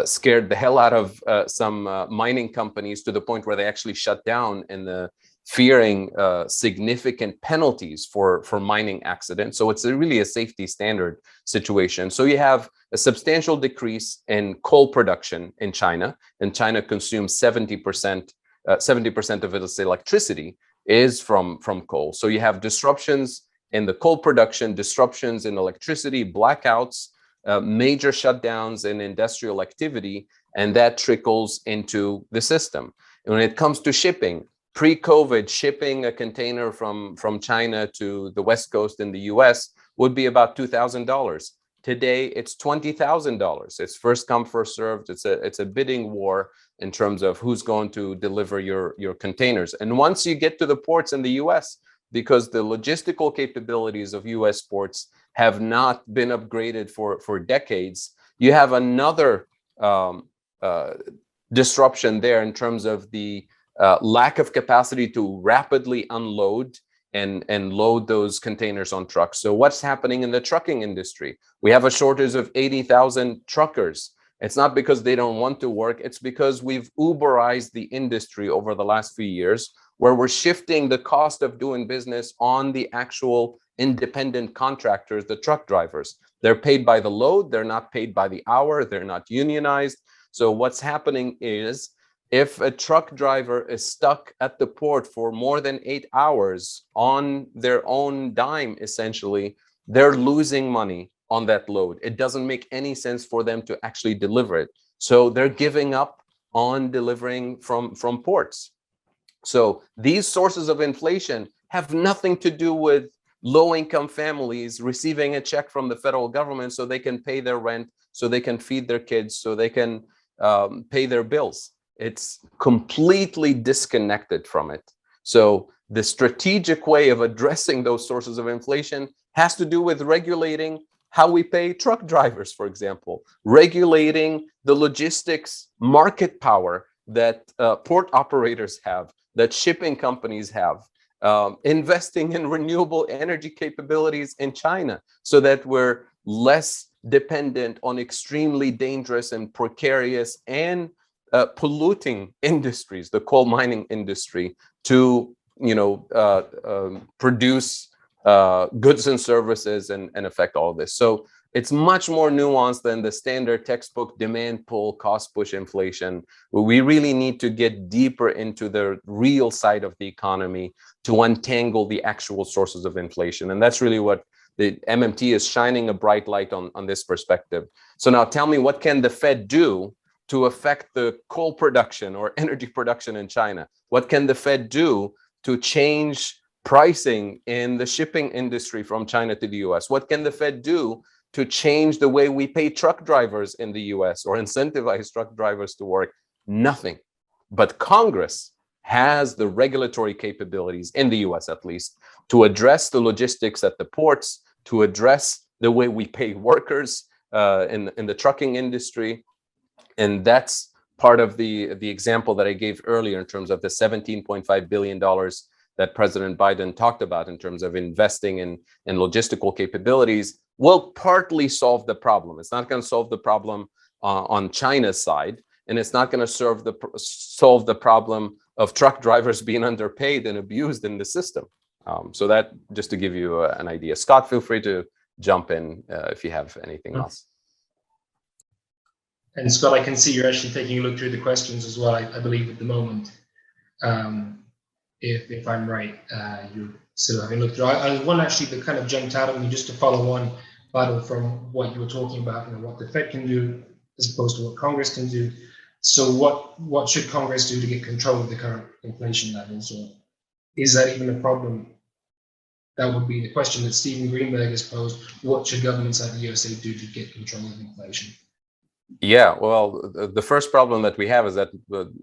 scared the hell out of some mining companies to the point where they actually shut down in the fearing significant penalties for mining accidents. So it's really a safety standard situation. So you have a substantial decrease in coal production in China, and China consumes 70% of its electricity is from coal. So you have disruptions in the coal production, disruptions in electricity, blackouts, major shutdowns in industrial activity, and that trickles into the system. And when it comes to shipping, pre-COVID, shipping a container from China to the West Coast in the US would be about $2,000. Today, it's $20,000. It's first come, first served. It's a bidding war in terms of who's going to deliver your containers. And once you get to the ports in the US, because the logistical capabilities of US ports have not been upgraded for decades, you have another disruption there in terms of the lack of capacity to rapidly unload and load those containers on trucks. So what's happening in the trucking industry? We have a shortage of 80,000 truckers. It's not because they don't want to work, it's because we've Uberized the industry over the last few years, where we're shifting the cost of doing business on the actual independent contractors, the truck drivers. They're paid by the load, they're not paid by the hour, they're not unionized. So what's happening is, if a truck driver is stuck at the port for more than 8 hours on their own dime, essentially, they're losing money on that load. It doesn't make any sense for them to actually deliver it. So they're giving up on delivering from ports. So these sources of inflation have nothing to do with low-income families receiving a check from the federal government so they can pay their rent, so they can feed their kids, so they can pay their bills. It's completely disconnected from it. So the strategic way of addressing those sources of inflation has to do with regulating how we pay truck drivers, for example, regulating the logistics market power that port operators have, that shipping companies have, investing in renewable energy capabilities in China so that we're less dependent on extremely dangerous and precarious and polluting industries, the coal mining industry, to produce goods and services and affect all of this. So it's much more nuanced than the standard textbook demand pull, cost push inflation. We really need to get deeper into the real side of the economy to untangle the actual sources of inflation. And that's really what the MMT is shining a bright light on this perspective. So now tell me, what can the Fed do to affect the coal production or energy production in China? What can the Fed do to change pricing in the shipping industry from China to the US? What can the Fed do to change the way we pay truck drivers in the US or incentivize truck drivers to work? Nothing. But Congress has the regulatory capabilities, in the US at least, to address the logistics at the ports, to address the way we pay workers in the trucking industry. And that's part of the example that I gave earlier in terms of the $17.5 billion that President Biden talked about in terms of investing in logistical capabilities will partly solve the problem. It's not going to solve the problem on China's side, and it's not going to solve the problem of truck drivers being underpaid and abused in the system. So that, just to give you an idea. Scott, feel free to jump in if you have anything else. And Scott, I can see you're actually taking a look through the questions as well, I believe, at the moment. If I'm right, you're still having a look through. I one actually that kind of jumped out at me, just to follow on, Fadhel, from what you were talking about, what the Fed can do as opposed to what Congress can do. So what should Congress do to get control of the current inflation levels? Or is that even a problem? That would be the question that Stephen Greenberg has posed. What should governments like the USA do to get control of inflation? Yeah, well, the first problem that we have is that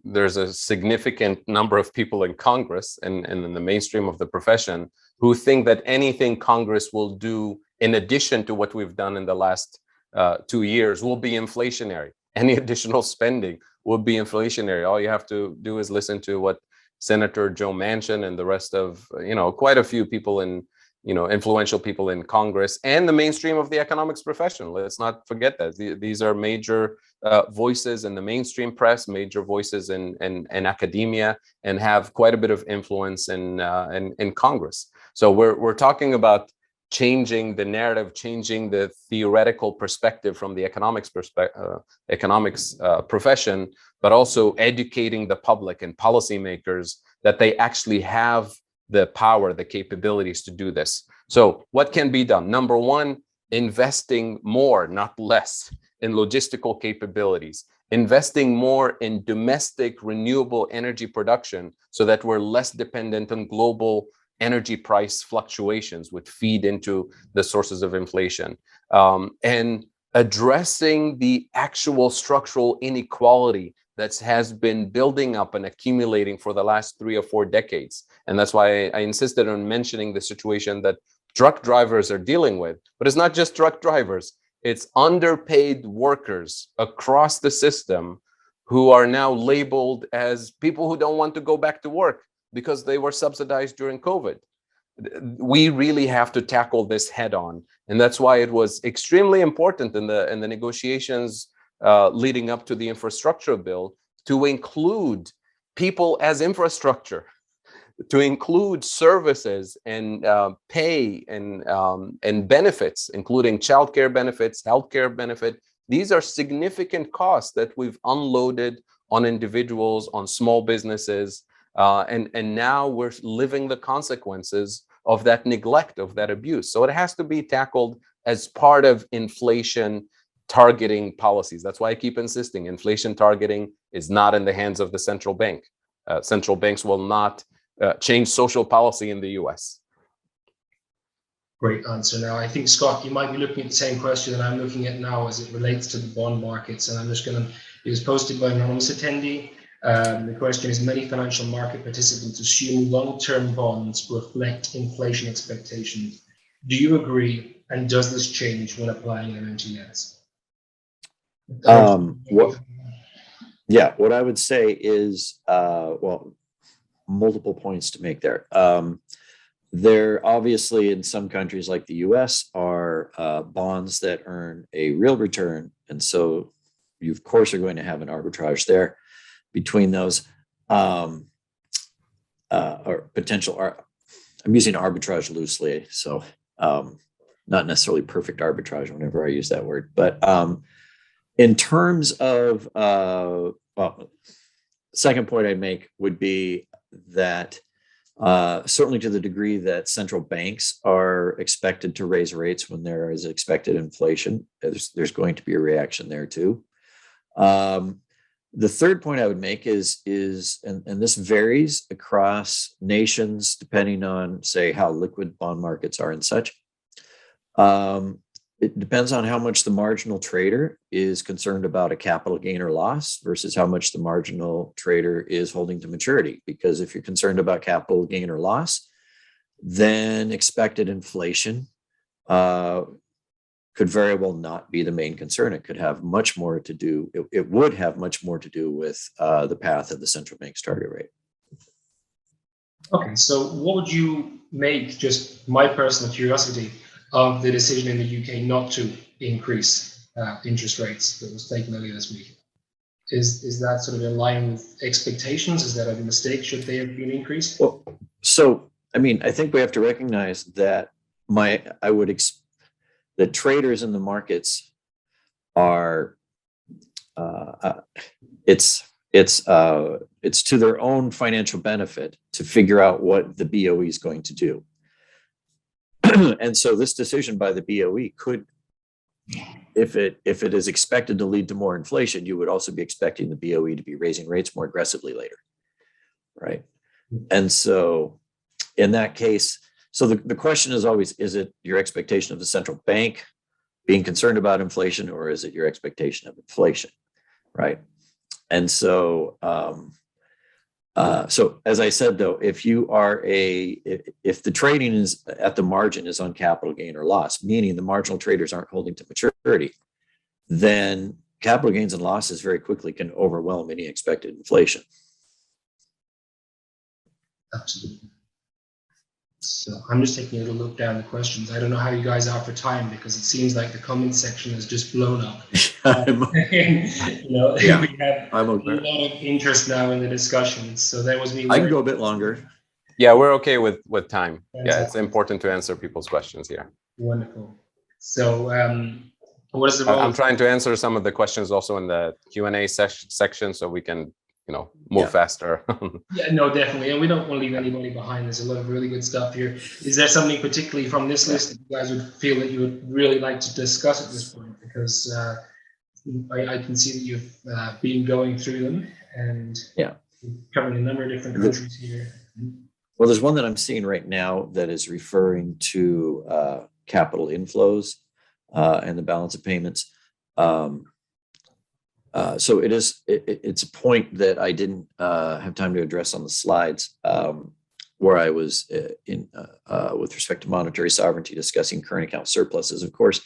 there's a significant number of people in Congress and in the mainstream of the profession who think that anything Congress will do in addition to what we've done in the last 2 years will be inflationary. Any additional spending will be inflationary. All you have to do is listen to what Senator Joe Manchin and the rest of, quite a few people in, influential people in Congress and the mainstream of the economics profession. Let's not forget that these are major voices in the mainstream press, major voices in academia, and have quite a bit of influence in Congress. So we're talking about changing the narrative, changing the theoretical perspective from the economics profession, but also educating the public and policymakers that they actually have the power, the capabilities to do this. So what can be done? Number one, investing more, not less, in logistical capabilities, investing more in domestic renewable energy production so that we're less dependent on global energy price fluctuations, which feed into the sources of inflation, and addressing the actual structural inequality that has been building up and accumulating for the last 3 or 4 decades. And that's why I insisted on mentioning the situation that truck drivers are dealing with. But it's not just truck drivers, it's underpaid workers across the system who are now labeled as people who don't want to go back to work because they were subsidized during COVID. We really have to tackle this head on. And that's why it was extremely important in the negotiations leading up to the infrastructure bill to include people as infrastructure, to include services and pay and benefits, including childcare benefits, healthcare benefit. These are significant costs that we've unloaded on individuals, on small businesses, and now we're living the consequences of that neglect, of that abuse. So it has to be tackled as part of inflation targeting policies. That's why I keep insisting inflation targeting is not in the hands of the central bank. Central banks will not change social policy in the US. Great answer. Now, I think, Scott, you might be looking at the same question that I'm looking at now as it relates to the bond markets. And I'm just going to, it was posted by an anonymous attendee. The question is, many financial market participants assume long-term bonds reflect inflation expectations. Do you agree? And does this change when applying MMT nets? What I would say is, multiple points to make there. There obviously in some countries like the US are bonds that earn a real return. And so you of course are going to have an arbitrage there between those or potential. I'm using arbitrage loosely, so not necessarily perfect arbitrage whenever I use that word. But in terms of, second point I'd make would be that certainly to the degree that central banks are expected to raise rates when there is expected inflation, there's going to be a reaction there too. The third point I would make is and this varies across nations depending on, say, how liquid bond markets are and such. It depends on how much the marginal trader is concerned about a capital gain or loss versus how much the marginal trader is holding to maturity. Because if you're concerned about capital gain or loss, then expected inflation could very well not be the main concern. It could have much more to do, it would have much more to do with the path of the central bank's target rate. Okay, so what would you make, just my personal curiosity, of the decision in the UK not to increase interest rates that was taken earlier this week? Is that sort of in line with expectations? Is that a mistake? Should they have been increased? Well, so I mean, I think we have to recognize that that traders in the markets are it's to their own financial benefit to figure out what the BOE is going to do. And so this decision by the BOE could, if it is expected to lead to more inflation, you would also be expecting the BOE to be raising rates more aggressively later, right? And so in that case, so the question is always, is it your expectation of the central bank being concerned about inflation, or is it your expectation of inflation, right? And so so as I said, though, if the trading is at the margin is on capital gain or loss, meaning the marginal traders aren't holding to maturity, then capital gains and losses very quickly can overwhelm any expected inflation. Absolutely. So I'm just taking a little look down the questions. I don't know how you guys are for time, because it seems like the comment section has just blown up. We have a lot of interest now in the discussions. So that was me. I can go a bit longer. Yeah, we're okay with time. Yeah, it's important to answer people's questions here. Wonderful. So what is the role? I'm trying to answer some of the questions also in the Q&A section so we can move faster. Yeah, no, definitely. And we don't want to leave anybody behind. There's a lot of really good stuff here. Is there something particularly from this list that you guys would feel that you would really like to discuss at this point? Because I can see that you've been going through them and covering a number of different countries here. Well, there's one that I'm seeing right now that is referring to capital inflows and the balance of payments. So it's a point that I didn't have time to address on the slides, where I was with respect to monetary sovereignty discussing current account surpluses. Of course,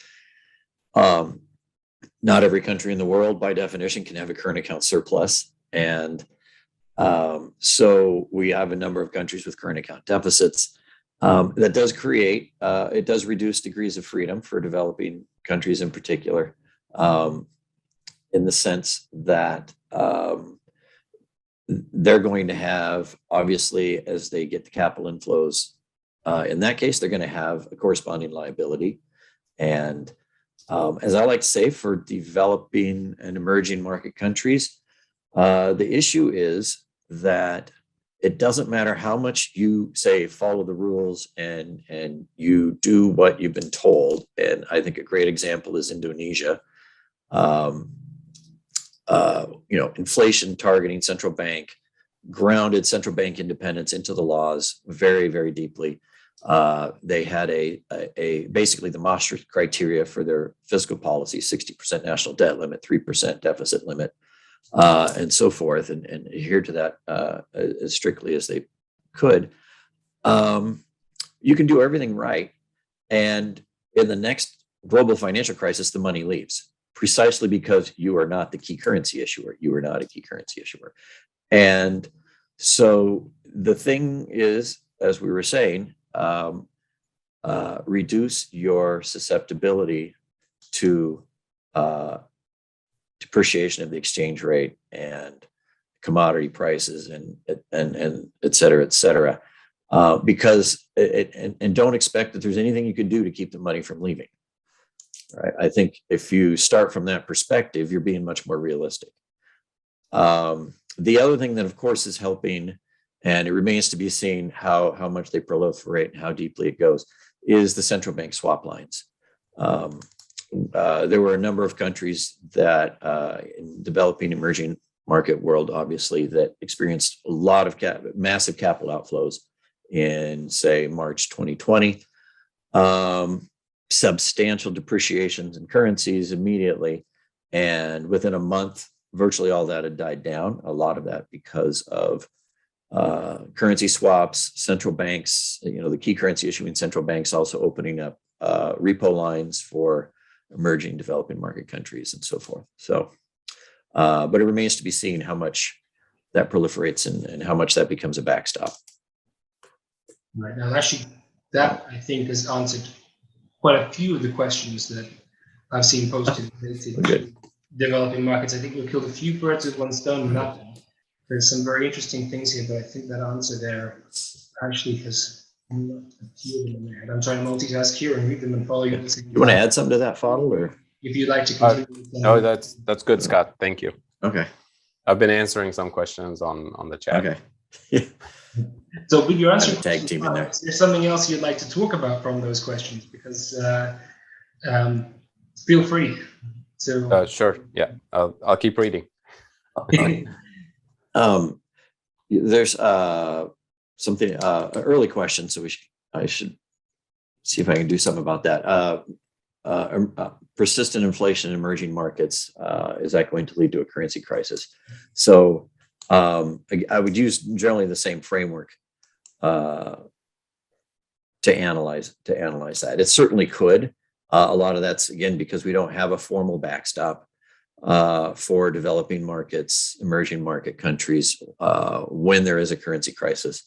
not every country in the world by definition can have a current account surplus. And so we have a number of countries with current account deficits. That does create, it does reduce degrees of freedom for developing countries in particular, in the sense that they're going to have, obviously, as they get the capital inflows, in that case, they're going to have a corresponding liability. And as I like to say, for developing and emerging market countries, the issue is that it doesn't matter how much you say follow the rules and you do what you've been told. And I think a great example is Indonesia. Inflation targeting central bank grounded central bank independence into the laws very, very deeply. They had a basically the Mosler criteria for their fiscal policy: 60% national debt limit, 3% deficit limit, and so forth, and adhere to that as strictly as they could. You can do everything right, and in the next global financial crisis, the money leaves, precisely because you are not the key currency issuer. You are not a key currency issuer. And so the thing is, as we were saying, reduce your susceptibility to depreciation of the exchange rate and commodity prices and et cetera, because and don't expect that there's anything you can do to keep the money from leaving. Right. I think if you start from that perspective, you're being much more realistic. The other thing that, of course, is helping, and it remains to be seen how much they proliferate and how deeply it goes, is the central bank swap lines. There were a number of countries that in developing emerging market world, obviously, that experienced a lot of massive capital outflows in, say, March 2020. Substantial depreciations in currencies immediately. And within a month, virtually all that had died down. A lot of that because of currency swaps, central banks, the key currency issuing central banks also opening up repo lines for emerging developing market countries and so forth. So, but it remains to be seen how much that proliferates and how much that becomes a backstop. Right. Now, actually, that I think has answered quite a few of the questions that I've seen posted related to developing markets. I think we've killed a few birds with one stone with that. There's some very interesting things here, but I think that answer there actually has a few of them in there. I'm trying to multitask here and read them and follow you. You want to add something to that, Fadhel, or if you'd like to continue? No, that's good, Scott. Thank you. Okay. I've been answering some questions on the chat. Okay. So with your answer, tag team in there. Is there something else you'd like to talk about from those questions? Because feel free to. Sure. Yeah, I'll keep reading. There's something an early question, so I should see if I can do something about that. Persistent inflation in emerging markets, is that going to lead to a currency crisis? So I would use generally the same framework to analyze that. It certainly could. A lot of that's, again, because we don't have a formal backstop for developing markets, emerging market countries, when there is a currency crisis.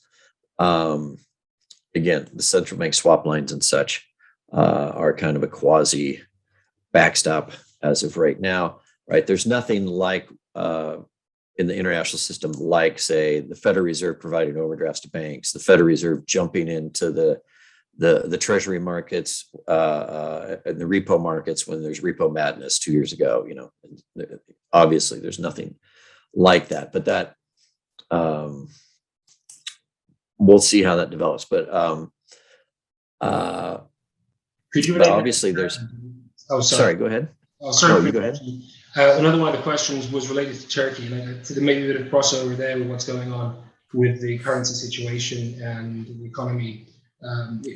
Again, the central bank swap lines and such are kind of a quasi backstop as of right now, right? There's nothing like in the international system, like, say, the Federal Reserve providing overdrafts to banks, the Federal Reserve jumping into the treasury markets and the repo markets when there's repo madness 2 years ago. Obviously there's nothing like that, but that we'll see how that develops. But could you obviously there's. Oh, sorry. Go ahead. Oh, sorry. No, you go ahead. Another one of the questions was related to Turkey, and there may be a bit of crossover there with what's going on with the currency situation and the economy.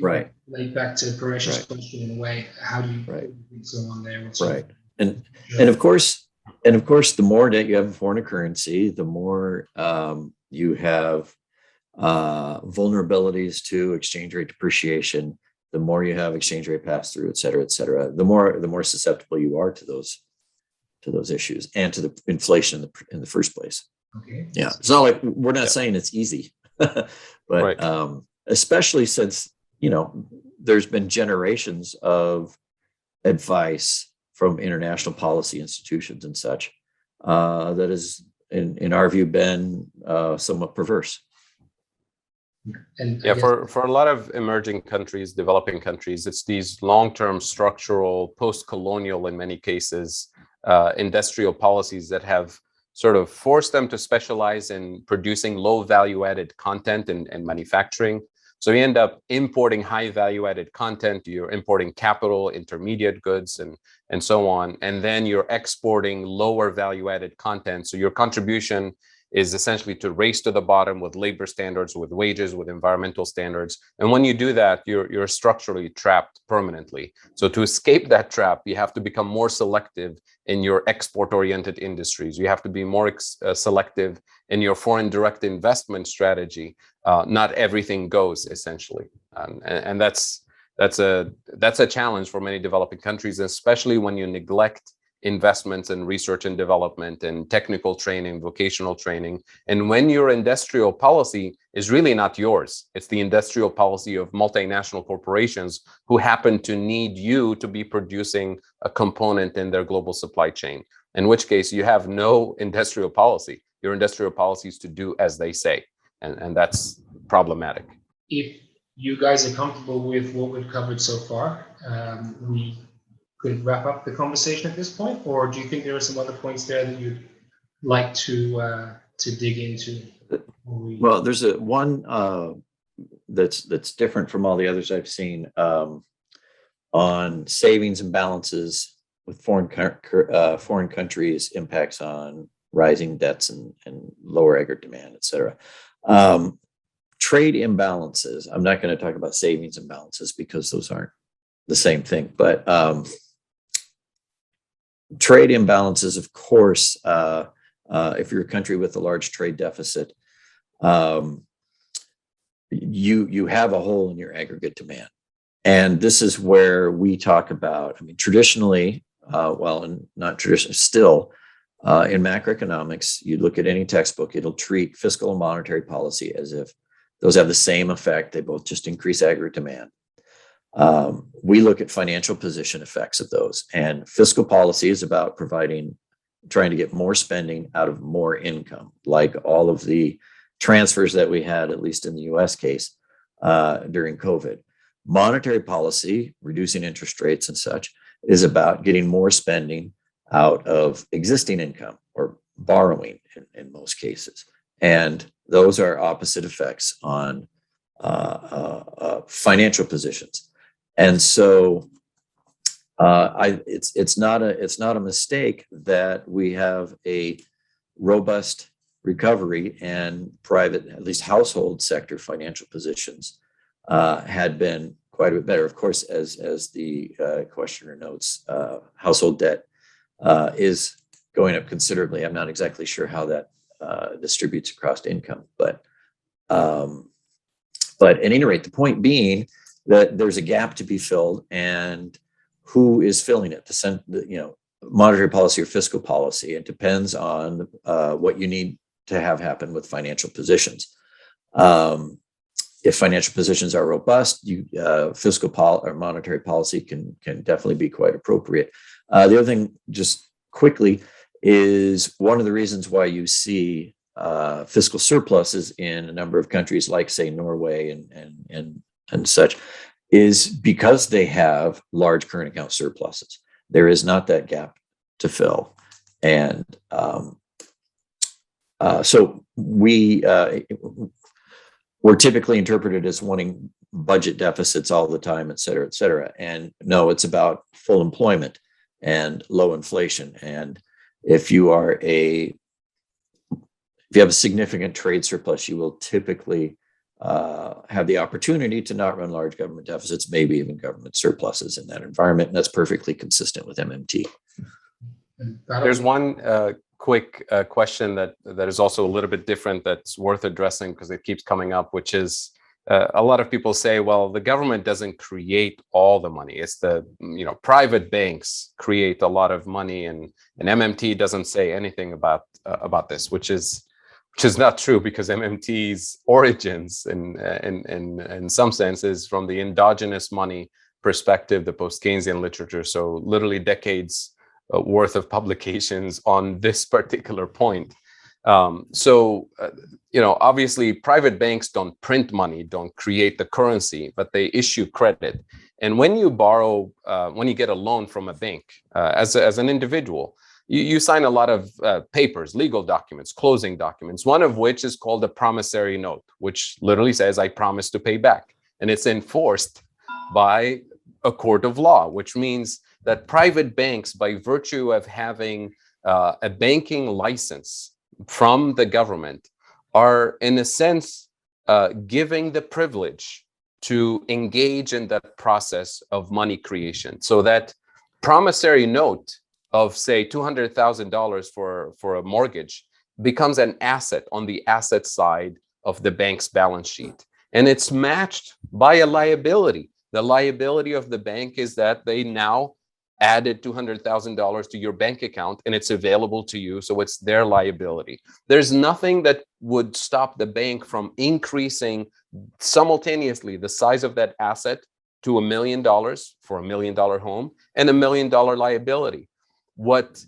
Right. Like back to Paresh's question in a way, how do you think going on there? Right. And of course, And of course, the more debt you have in foreign currency, the more you have vulnerabilities to exchange rate depreciation. The more you have exchange rate pass through, et cetera, the more susceptible you are to those issues and to the inflation in the first place. Okay. Yeah, it's not like we're not saying it's easy, but Right. Especially since there's been generations of advice from international policy institutions and such that has, in our view, been somewhat perverse. And Yeah, for a lot of emerging countries, developing countries, it's these long-term structural, post-colonial, in many cases, industrial policies that have sort of forced them to specialize in producing low value-added content and manufacturing. So you end up importing high value-added content, you're importing capital, intermediate goods, and so on. And then you're exporting lower value-added content. So your contribution is essentially to race to the bottom with labor standards, with wages, with environmental standards. And when you do that, you're structurally trapped permanently. So to escape that trap, you have to become more selective in your export-oriented industries. You have to be more selective in your foreign direct investment strategy. Not everything goes, essentially, and that's a challenge for many developing countries, especially when you neglect investments in research and development and technical training, vocational training. And when your industrial policy is really not yours, it's the industrial policy of multinational corporations who happen to need you to be producing a component in their global supply chain, in which case you have no industrial policy. Your industrial policy is to do as they say, and that's problematic. if you guys are comfortable with what we've covered so far, we could wrap up the conversation at this point, or do you think there are some other points there that you'd like to dig into? Well, there's one that's different from all the others I've seen on savings and balances with foreign countries, impacts on rising debts and lower aggregate demand, et cetera. Trade imbalances. I'm not going to talk about savings imbalances because those aren't the same thing, but trade imbalances, of course, if you're a country with a large trade deficit, you have a hole in your aggregate demand. And this is where we talk about, traditionally, and not traditionally, still, in macroeconomics, you look at any textbook, it'll treat fiscal and monetary policy as if those have the same effect. They both just increase aggregate demand. We look at financial position effects of those, and fiscal policy is about trying to get more spending out of more income, like all of the transfers that we had, at least in the US case, during COVID. Monetary policy, reducing interest rates and such, is about getting more spending out of existing income or borrowing in most cases. And those are opposite effects on financial positions. And so it's not a mistake that we have a robust recovery and private, at least household sector financial positions had been quite a bit better. Of course, as the questioner notes, household debt is going up considerably. I'm not exactly sure how that distributes across income, but at any rate, the point being that there's a gap to be filled, and who is filling it? Monetary policy or fiscal policy. It depends on what you need to have happen with financial positions. If financial positions are robust, fiscal or monetary policy can definitely be quite appropriate. The other thing, just quickly, is one of the reasons why you see fiscal surpluses in a number of countries, like say Norway and such, is because they have large current account surpluses. There is not that gap to fill, and so we're typically interpreted as wanting budget deficits all the time, et cetera, et cetera. And no, it's about full employment and low inflation. And if you have a significant trade surplus, you will typically have the opportunity to not run large government deficits, maybe even government surpluses in that environment. And that's perfectly consistent with MMT. And There's one quick question that is also a little bit different that's worth addressing because it keeps coming up, which is a lot of people say, well, the government doesn't create all the money. It's the private banks create a lot of money, and MMT doesn't say anything about this, which is not true, because MMT's origins in some senses from the endogenous money perspective, the post-Keynesian literature. So literally decades worth of publications on this particular point. Obviously private banks don't print money, don't create the currency, but they issue credit. And when you borrow, when you get a loan from a bank, as an individual, you sign a lot of papers, legal documents, closing documents, one of which is called a promissory note, which literally says, I promise to pay back. And it's enforced by a court of law, which means that private banks, by virtue of having a banking license from the government, are in a sense giving the privilege to engage in that process of money creation. So that promissory note of, say, $200,000 for a mortgage becomes an asset on the asset side of the bank's balance sheet. And it's matched by a liability. The liability of the bank is that they now added $200,000 to your bank account and it's available to you. So it's their liability. There's nothing that would stop the bank from increasing simultaneously the size of that asset to $1 million for $1 million home and $1 million liability. What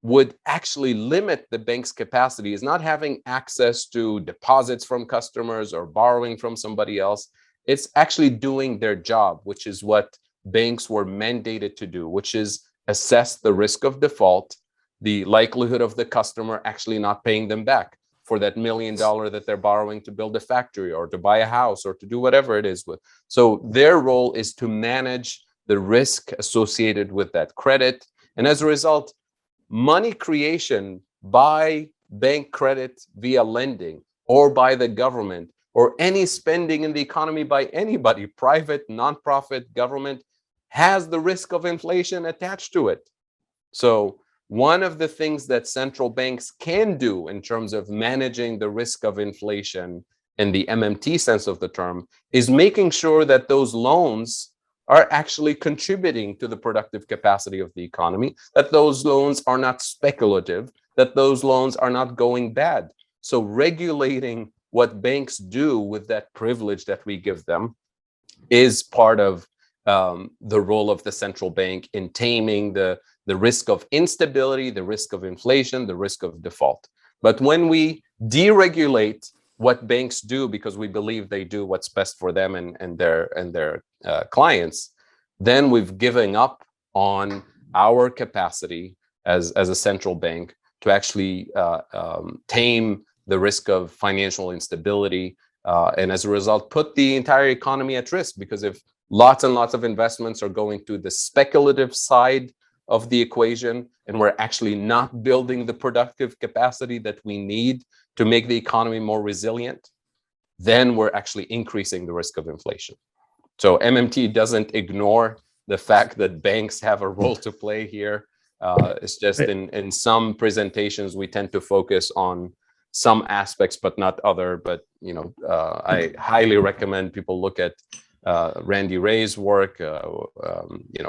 would actually limit the bank's capacity is not having access to deposits from customers or borrowing from somebody else. It's actually doing their job, which is what banks were mandated to do, which is assess the risk of default, the likelihood of the customer actually not paying them back for that $1 million that they're borrowing to build a factory or to buy a house or to do whatever it is with. So their role is to manage the risk associated with that credit. And as a result, money creation by bank credit via lending or by the government or any spending in the economy by anybody, private, nonprofit, government, has the risk of inflation attached to it. So one of the things that central banks can do in terms of managing the risk of inflation in the MMT sense of the term is making sure that those loans are actually contributing to the productive capacity of the economy, that those loans are not speculative, that those loans are not going bad. So regulating what banks do with that privilege that we give them is part of the role of the central bank in taming the risk of instability, the risk of inflation, the risk of default. But when we deregulate what banks do because we believe they do what's best for them and their clients, then we've given up on our capacity as a central bank to actually tame the risk of financial instability, and as a result, put the entire economy at risk. Because if lots and lots of investments are going to the speculative side of the equation, and we're actually not building the productive capacity that we need to make the economy more resilient, then we're actually increasing the risk of inflation. So MMT doesn't ignore the fact that banks have a role to play here. It's just in some presentations, we tend to focus on some aspects, but not other. But, I highly recommend people look at Randy Ray's work,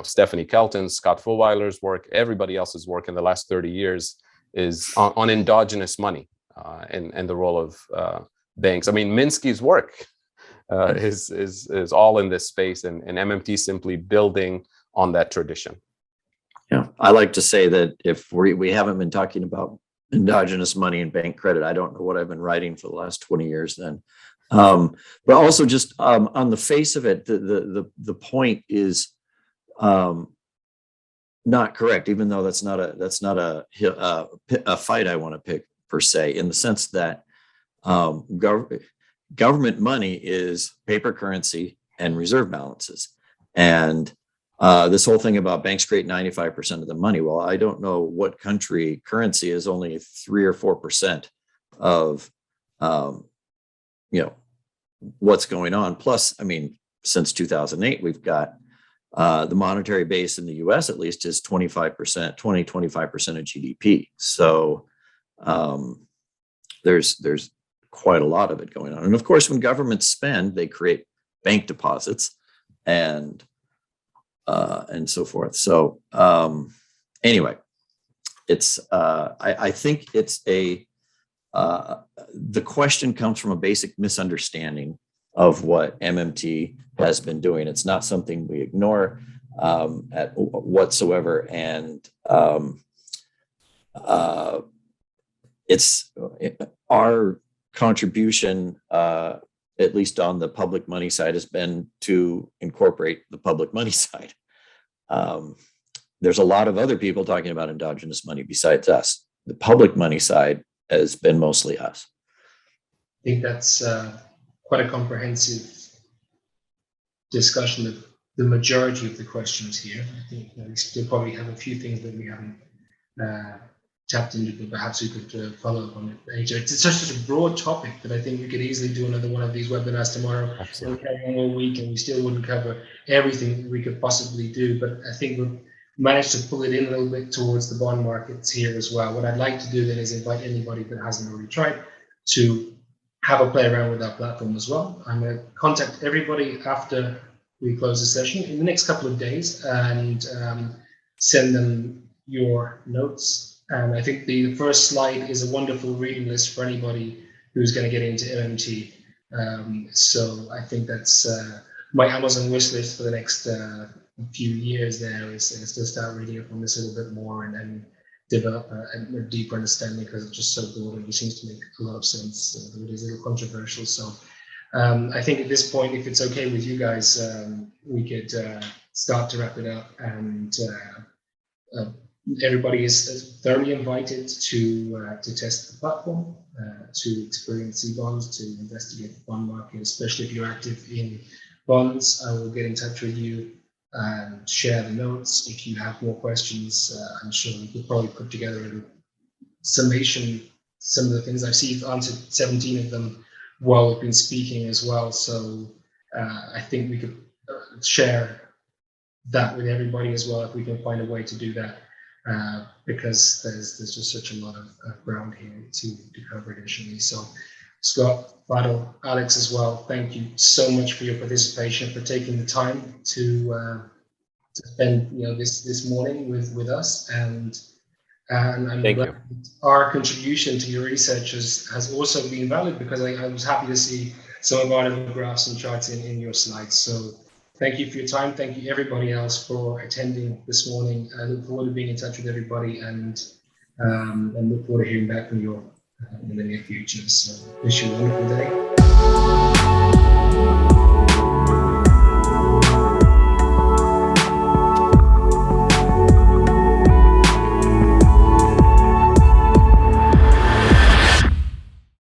Stephanie Kelton's, Scott Fullwiler's work, everybody else's work in the last 30 years is on endogenous money and the role of banks. I mean, Minsky's work is all in this space, and MMT simply building on that tradition. Yeah, I like to say that if we haven't been talking about endogenous money and bank credit, I don't know what I've been writing for the last 20 years then. But also just on the face of it, the point is not correct, even though that's not a fight I want to pick per se, in the sense that government money is paper currency and reserve balances. And this whole thing about banks create 95% of the money. Well, I don't know what country currency is only 3 or 4% of, what's going on. Plus, I mean, since 2008, we've got The monetary base in the US, at least, is 25%, 25% of GDP. So there's quite a lot of it going on. And of course, when governments spend, they create bank deposits and so forth. So anyway, it's I think it's the question comes from a basic misunderstanding of what MMT has been doing. It's not something we ignore whatsoever, and it's our contribution, at least on the public money side, has been to incorporate the public money side. There's a lot of other people talking about endogenous money besides us. The public money side has been mostly us. I think that's quite a comprehensive discussion of the majority of the questions here. I think we still probably have a few things that we haven't tapped into, but perhaps we could follow up on it later. It's such a broad topic that I think we could easily do another one of these webinars tomorrow. We'll carry on all week and we still wouldn't cover everything that we could possibly do, but I think we've managed to pull it in a little bit towards the bond markets here as well. What I'd like to do then is invite anybody that hasn't already tried to have a play around with our platform as well. I'm going to contact everybody after we close the session in the next couple of days and send them your notes. And I think the first slide is a wonderful reading list for anybody who's going to get into MMT. So I think that's my Amazon wish list for the next few years there is to start reading up on this a little bit more and then develop a deeper understanding, because it's just so broad and it seems to make a lot of sense. It is a little controversial. So I think at this point, if it's okay with you guys, we could start to wrap it up, and everybody is thoroughly invited to test the platform, to experience Cbonds, to investigate the bond market, especially if you're active in bonds. I will get in touch with you and share the notes. If you have more questions, I'm sure we could probably put together a summation, some of the things I've seen. You've answered 17 of them while we've been speaking as well. So I think we could share that with everybody as well, if we can find a way to do that, because there's just such a lot of ground here to cover additionally. So Scott, Fadhel, Alex as well, thank you so much for your participation, for taking the time to spend this morning with us, and I'm glad our contribution to your research has also been valid, because I was happy to see some of our graphs and charts in your slides. So thank you for your time. Thank you everybody else for attending this morning. I look forward to being in touch with everybody, and look forward to hearing back from you in the near future. So wish you a wonderful day.